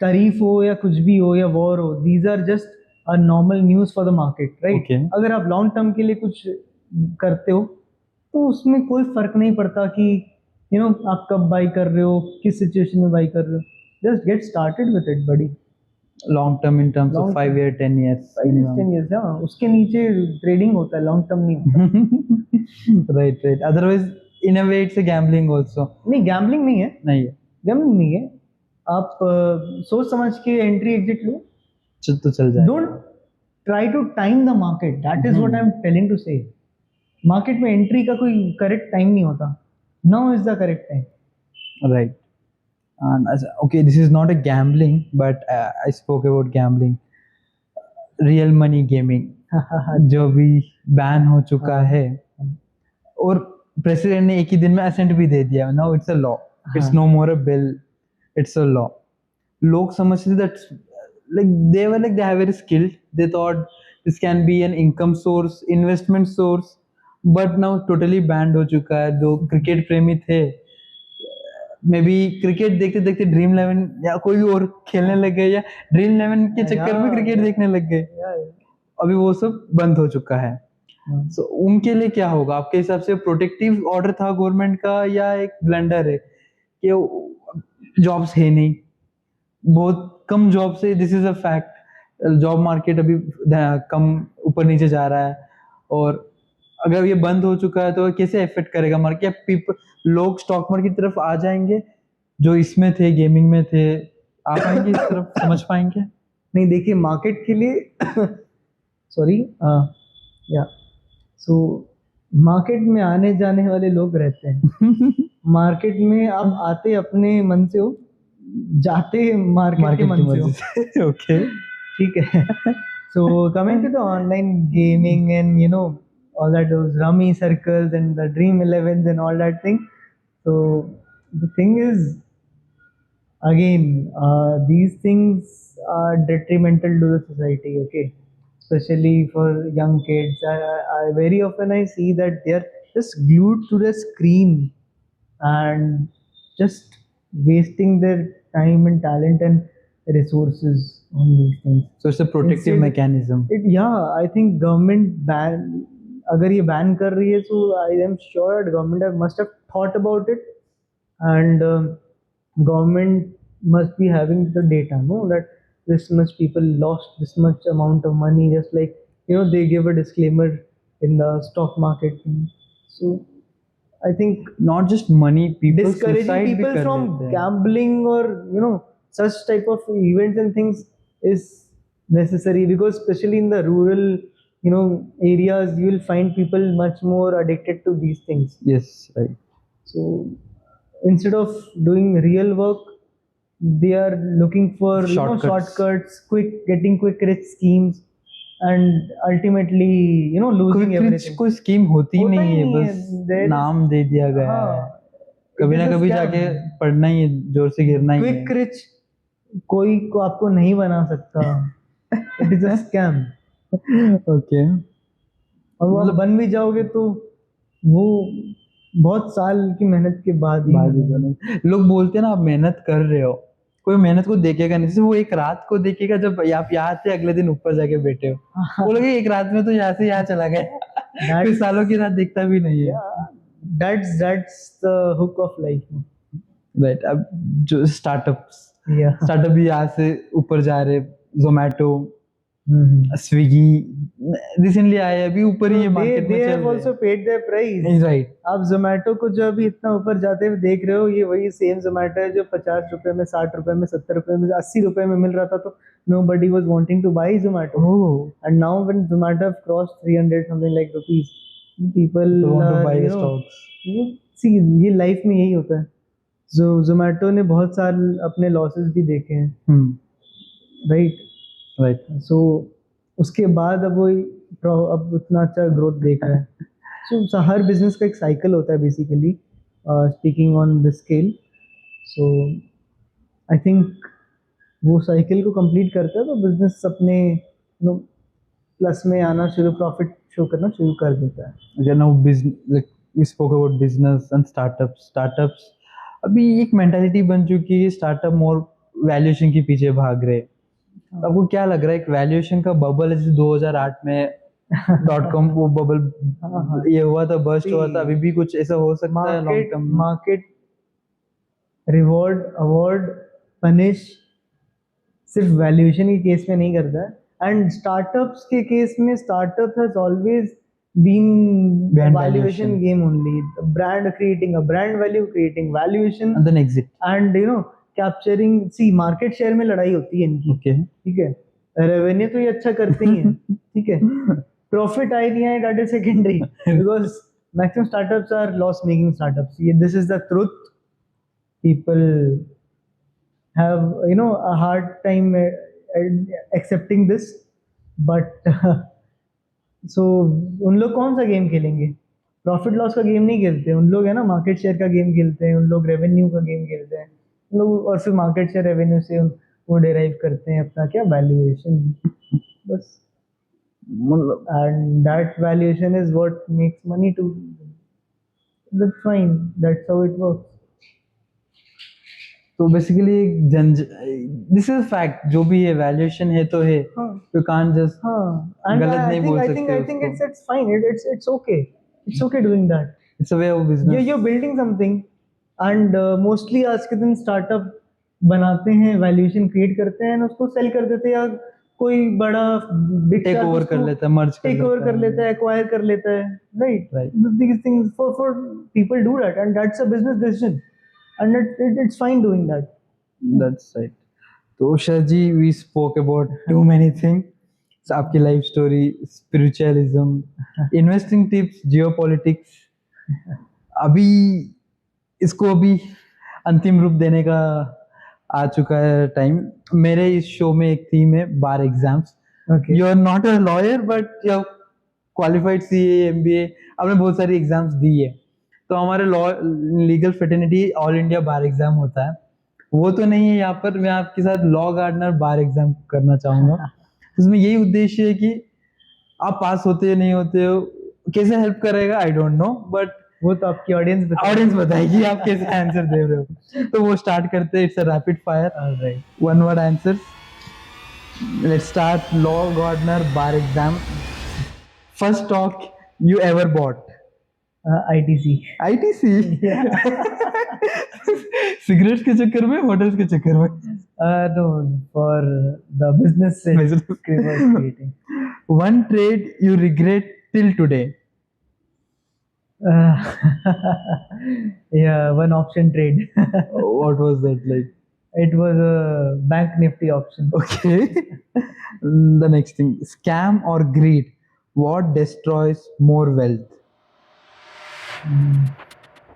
तारीफ हो या कुछ भी हो या वॉर हो, these are just a normal news for the market, right? Okay. अगर आप लॉन्ग टर्म के लिए कुछ करते हो तो उसमें कोई फर्क नहीं पड़ता कि आप कब बाई कर रहे हो, किस सिचुएशन में बाई कर रहे हो. Just get started with it buddy. Long term in terms of Long 5 year 10 years. 10 years, हाँ, उसके नीचे ट्रेडिंग होता है, लॉन्ग टर्म नहीं होता. Right. Otherwise in a way it's a gambling also. नहीं, गैम्बलिंग नहीं है, नहीं है. गैम्बलिंग नहीं है. आप सोच समझ के एंट्री एग्जिट लो. तो चल जाए. Don't try to time the market. That is what I'm telling to say. Market में एंट्री का कोई करेक्ट टाइम नहीं होता. Now is the correct time. Right. And okay, this is not a gambling, but I spoke about gambling. Real money gaming जो भी ban हो चुका है, और प्रेसिडेंट ने एक ही दिन में असेंट भी दे दिया. Now it's a law. It's no more a bill, it's a law. लोग समझते that like they were like they are very skilled, they thought this can be an income source, investment source, but now totally banned हो चुका है. जो cricket प्रेमी थे, may be cricket देखते देखते ड्रीम 11 या कोई भी और खेलने लग गए, या ड्रीम 11 के चक्कर में क्रिकेट देखने लग गए. अभी वो सब बंद हो चुका है. सो उनके लिए क्या होगा आपके हिसाब से? प्रोटेक्टिव ऑर्डर था गवर्नमेंट का या एक ब्लंडर है कि जॉब्स है नहीं, बहुत कम जॉब से? This is a fact. Job market अभी कम ऊपर नीचे जा रहा है, और अगर ये बंद हो चुका है तो कैसे इफेक्ट करेगा मार्केट? पीपल लोग स्टॉक मार्केट की तरफ आ जाएंगे जो इसमें थे, गेमिंग में थे, आ पाएंगे इस तरफ? समझ पाएंगे? नहीं, देखिए मार्केट के लिए सॉरी, या सो मार्केट में आने जाने वाले लोग रहते हैं. मार्केट में आप आते अपने मन से हो, जाते मार्केट के मन से हो. ओके. ठीक है. So coming to the online gaming and all that, those rummy circles and the dream 11s and all that thing. So the thing is, again, these things are detrimental to the society, okay, especially for young kids. I very often I see that they are just glued to the screen and just wasting their time and talent and resources on these things. So it's a protective Instead- mechanism. I think government ban, अगर ये ban कर रही है, so I am sure that government must have thought about it, and government must be having the data, no, that this much people lost this much amount of money, just like they give a disclaimer in the stock market. So I think Not just money, people discouraging suicide भी people कर from लेते हैं. gambling or such type of events and things is necessary, because especially in the rural areas you will find people much more addicted to these things. Yes, right. So instead of doing real work, they are looking for shortcuts, getting quick rich schemes, and ultimately losing quick rich everything. कोई scheme होती ही होता नहीं ही है, नहीं है. बस There is- नाम दे दिया गया है. हाँ, कभी it ना is a कभी scam. जाके पढ़ना ही है, जोर से गिरना ही है. क्विक रिच कोई को आपको नहीं बना सकता. It is a scam. Okay. और वो आप बन भी जाओगे तो वो बहुत साल की मेहनत के बाद ही बने. लोग बोलते हैं ना, आप मेहनत कर रहे हो, कोई मेहनत को देखेगा नहीं. सिर्फ वो एक रात को देखेगा जब आप यहाँ से अगले दिन ऊपर जाके बैठे हो. वो लोग एक रात में तो यहाँ से यहाँ चला गया. फिर सालों की रात दिखता भी नहीं है. that's the hook of life. Right. अब जो स्टार्टअप्स Yeah. स्टार्टअप भी यहाँ से ऊपर जा रहे. जोमेटो, स्विगी रिसेंटली आए, अभी ऊपर ही मार्केट में they चल have रहे also paid their price. हैं. राइट. आप जोमेटो को जो अभी इतना ऊपर जाते हुए देख रहे हो, ये वही सेम जोमेटो है जो 50 रुपए में, 60 रुपए में, 70 रुपए में, 80 रुपए में मिल रहा था. तो nobody was wanting to buy Zomato. And now when Zomato have crossed 300 something like rupees, people want to are, buy the you know, stocks. see, ये लाइफ में यही होता है. जो जोमेटो ने बहुत साल अपने लॉसेस भी देखे हैं. राइट. राइट. सो उसके बाद अब उतना अच्छा ग्रोथ देख रहा है. सो हर बिजनेस का एक साइकिल होता है basically, speaking on this scale. So I think वो साइकिल को कंप्लीट करता है तो बिजनेस अपने प्लस में आना शुरू, प्रॉफिट शो करना शुरू कर देता है. Okay, now business, like we spoke about business and startups अभी एक मेंटालिटी बन चुकी है. स्टार्टअप मोर वैल्यूएशन के पीछे भाग रहे. आपको क्या लग रहा है, एक वैल्यूएशन का बबल है जैसे 2008 में .com वो बबल ये हुआ था, बर्स्ट हुआ था, अभी भी कुछ ऐसा हो सकता है long term? Market reward, award, punish सिर्फ वैल्यूएशन के केस में नहीं करता है. एंड स्टार्टअप्स के केस में startup has always been valuation game only. Creating a brand value, creating valuation, and then exit, and capturing. See, market share में लड़ाई होती है इनकी. Okay. ठीक है. रेवेन्यू तो ये अच्छा करते ही हैं. ठीक है. प्रॉफिट आए नहीं आए that is secondary, because maximum startups are loss making startups. This is the truth. People have a hard time accepting this, but सो उन लोग कौन सा गेम खेलेंगे? प्रॉफिट लॉस का गेम नहीं खेलते उन लोग, है ना. मार्केट शेयर का गेम खेलते हैं उन लोग, रेवेन्यू का गेम खेलते हैं उन लोग, और फिर मार्केट शेयर रेवेन्यू से वो डिराइव करते हैं अपना क्या वैल्यूएशन. बस. And that valuation is what makes money too. That's fine, that's how it works. तो बेसिकली दिस इज फैक्ट. जो भी है वैल्यूएशन है तो है. यू कांट जस्ट गलत नहीं बोल सकते. I think it's fine. It's okay. It's okay doing that. It's a way of business. You're building something, and mostly आज के दिन स्टार्टअप बनाते हैं, वैल्यूएशन क्रिएट करते हैं, उसको सेल कर देते हैं, या कोई बड़ा बिग टेक ओवर कर लेता है, मर्ज टेक ओवर कर लेता है, एक्वायर कर लेता है. Right. These things for people do that, and that's a business decision. And it's fine doing that. That's right. तो शर जी, we spoke about too many things. So, आपकी life story, spiritualism, investing tips, geopolitics. अभी इसको अभी अंतिम रूप देने का आ चुका है टाइम. मेरे इस शो में एक थीम है bar exams. You are not a lawyer but you have qualified CA, MBA, आपने बहुत सारी एग्जाम्स दी है. तो हमारे law legal fraternity all India bar exam होता है, वो तो नहीं है यहाँ पर. मैं आपके साथ लॉ गार्डनर बार एग्जाम करना चाहूँगा. उसमें यही उद्देश्य है कि आप पास होते हो नहीं होते हो, कैसे हेल्प करेगा आई डोंट नो, बट वो तो आपकी ऑडियंस बताएगी आप कैसे आंसर दे रहे हो. तो वो स्टार्ट करते हैं. It's a rapid fire, one word answers. Let's start. Law gardener bar exam. First stock you ever bought? ITC. Cigarette के चक्कर में, होटल्स के चक्कर में? No, for the business creating. One trade you regret till today? Yeah, one option trade. What was that like? It was a Bank Nifty option. Okay. The next thing, scam or greed? What destroys more wealth?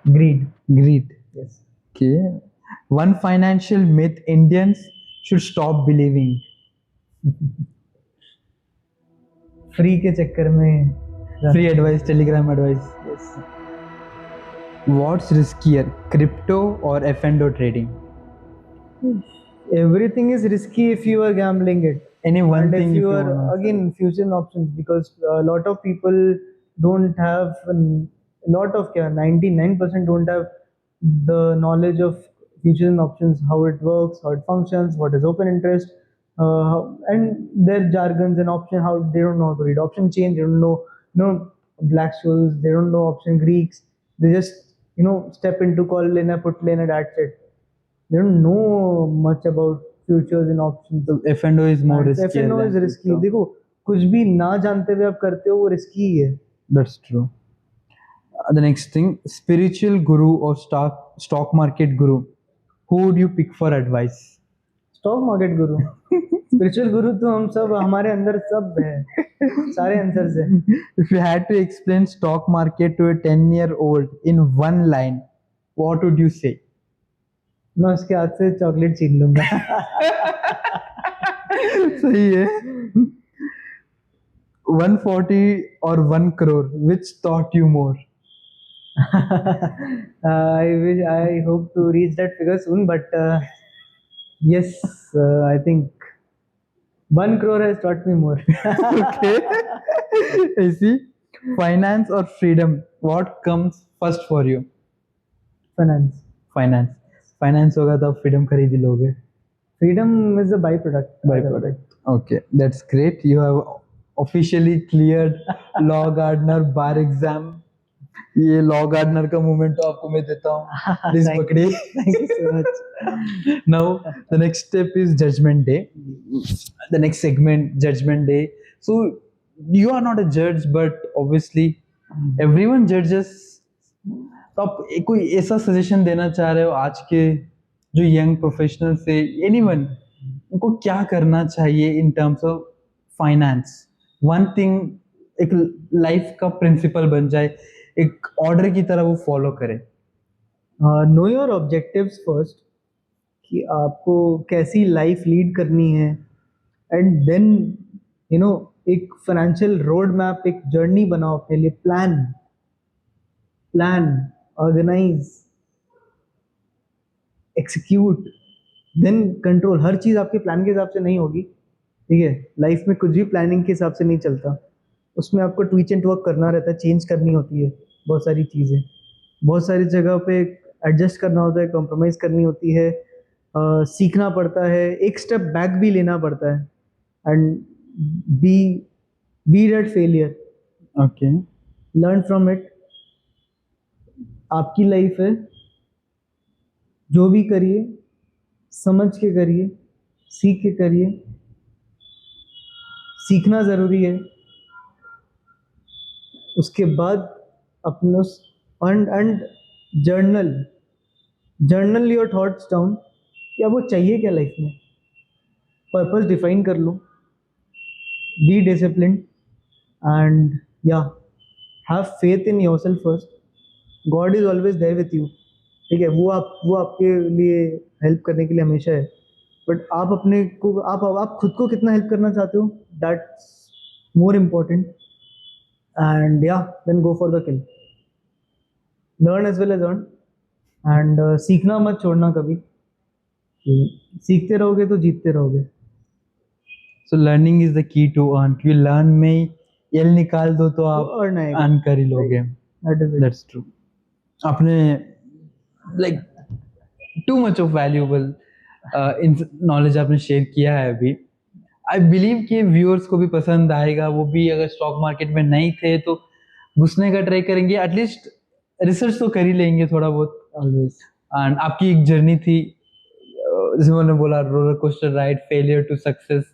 Greed. Greed. Yes. Okay. One financial myth Indians should stop believing. Free के चक्कर में Free advice, Telegram advice. Yes. What's riskier, crypto or F&O trading? Everything is risky if you are gambling it. Any one And thing if you wanna are answer. again fusion options, because a lot of people don't have a lot of 99% don't have the knowledge of fusion options, how it works, how it functions, what is open interest, and their jargons and option, how they don't know how to read option chain, they don't know, black shoes, they don't know option Greeks, they just step into call lane, put lane, and that's it. They don't know much about futures and options. So F&O is more risky. F&O is risky. देखो कुछ भी ना जानते हुए आप करते हो वो risky ही है. That's true. The next thing, spiritual guru or stock market guru. Who would you pick for advice? Stock market guru. Spiritual guru तो हम सब हमारे अंदर सब है. सारे आंसर्स है. If you had to explain stock market to a 10-year-old in one line, what would you say? मैं उसके हाथ से चॉकलेट छीन लूंगा. सही है. 140 or 1 crore, which taught you more? I hope to reach that figure soon, but yes, I think 1 crore has taught me more. Okay. I see. Finance or freedom? What comes first for you? Finance. Finance. Finance होगा तो आप freedom खरीद ही लोगे. Freedom is a byproduct. Okay, that's great. You have officially cleared law gardener bar exam. ये law gardener का movement तो आपको मैं देता हूँ. प्लीज पकड़िए. Thank you so much. Now the next step is judgment day. The next segment, judgment day. So you are not a judge, but obviously everyone judges. तो आप कोई ऐसा सजेशन देना चाह रहे हो आज के जो यंग प्रोफेशनल से, एनीवन, उनको क्या करना चाहिए इन terms of finance? One thing, एक लाइफ का प्रिंसिपल बन जाए, एक ऑर्डर की तरह वो फॉलो करे. नो योर ऑब्जेक्टिव्स फर्स्ट, कि आपको कैसी लाइफ लीड करनी है, एंड देन एक फाइनेंशियल रोड मैप, एक जर्नी बनाओ अपने लिए. Plan, organise, execute, then control. हर चीज़ आपके प्लान के हिसाब से नहीं होगी, ठीक है. लाइफ में कुछ भी प्लानिंग के हिसाब से नहीं चलता. उसमें आपको ट्वीच एंड वर्क करना रहता है, चेंज करनी होती है बहुत सारी चीज़ें, बहुत सारी जगह पे एडजस्ट करना होता है, कॉम्प्रोमाइज़ करनी होती है, सीखना पड़ता है, एक स्टेप बैक भी लेना पड़ता है, and be that failure, okay, learn from it. आपकी लाइफ है, जो भी करिए समझ के करिए, सीख के करिए. सीखना ज़रूरी है. उसके बाद अपने and journal your thoughts down, या वो चाहिए क्या लाइफ में. पर्पस डिफाइन कर लो. बी डिसिप्लिन एंड या have faith in yourself first. God is always there with you, ठीक है. वो आपके लिए हेल्प करने के लिए हमेशा है, बट आप अपने को आप खुद को कितना हेल्प करना चाहते हो, that's more important. And yeah, then go for the kill. Learn as well as earn. And सीखना मत छोड़ना कभी. सीखते रहोगे तो जीतते रहोगे. So learning is the key to earn. क्योंकि learn में एल निकाल दो तो आप earn कर ही लोगे. That is it. That's true. आपने like too much of valuable knowledge आपने शेयर किया है अभी. आई बिलीव कि व्यूअर्स को भी पसंद आएगा. वो भी अगर स्टॉक मार्केट में नहीं थे तो घुसने का ट्राई करेंगे, एटलीस्ट रिसर्च तो कर ही लेंगे थोड़ा बहुत. Always. एंड आपकी एक जर्नी थी, जैसे मैंने बोला, roller coaster ride, failure to success.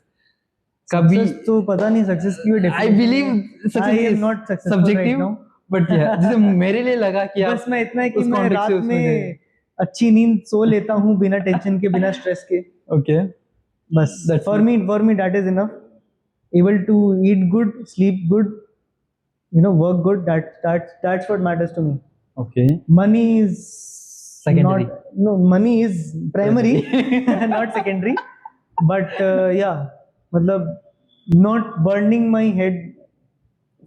कभी Success तो पता नहीं सक्सेस की भी I believe I am not successful right subjective, now. But जैसे मेरे लिए लगा कि बस मैं इतना है कि उस मैं context रात से उसमें गए. में अच्छी नींद सो लेता हूँ बिना टेंशन के, बिना स्ट्रेस के. ओके, बस for me that is enough. Able to eat good, sleep good, work good. That's what matters to me. Okay. Money is Secondary. No, money is primary, not secondary. But yeah, matlab, not burning my head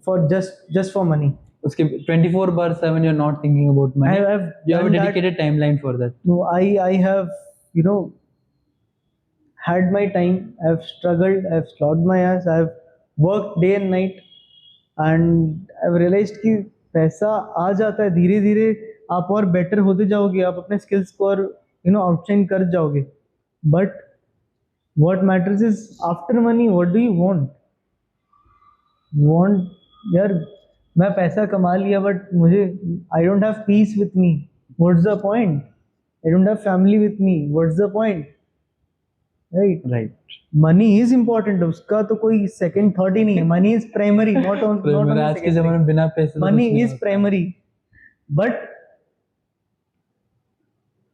for just for money. उसके 24/7 you're not thinking about money. I've You have a done that. dedicated timeline for that. No, I have, you know, had my time. I've struggled, I've slogged my ass, I've worked day and night, and I've realized कि पैसा आ जाता है धीरे धीरे, आप और better होते जाओगे, आप अपने स्किल्स को और आउटशाइन कर जाओगे. But what matters is after money, what do you want? यार मैं पैसा कमा लिया बट मुझे I don't have piece with me. What's the point? I don't have family with me. What's the point? Right. Right. Money is important, उसका तो कोई second thought ही नहीं है. Money is primary, not Primary, आज के जमाने में बिना पैसे तो मनी कुछ नहीं इज होता. Primary, but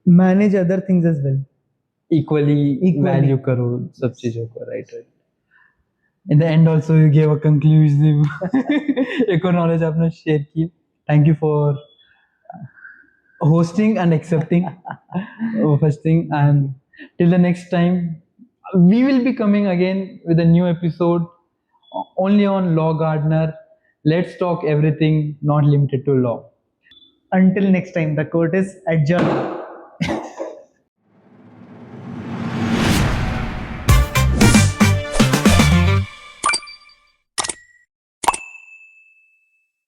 manage other things as well. Equally Equally. value करो सब चीजों को. Right. In the end also you gave a conclusive एक और knowledge आपने share की. Thank you for hosting and accepting first thing, and till the next time we will be coming again with a new episode only on Law Gardener. Let's talk everything not limited to law. Until next time, the court is adjourned.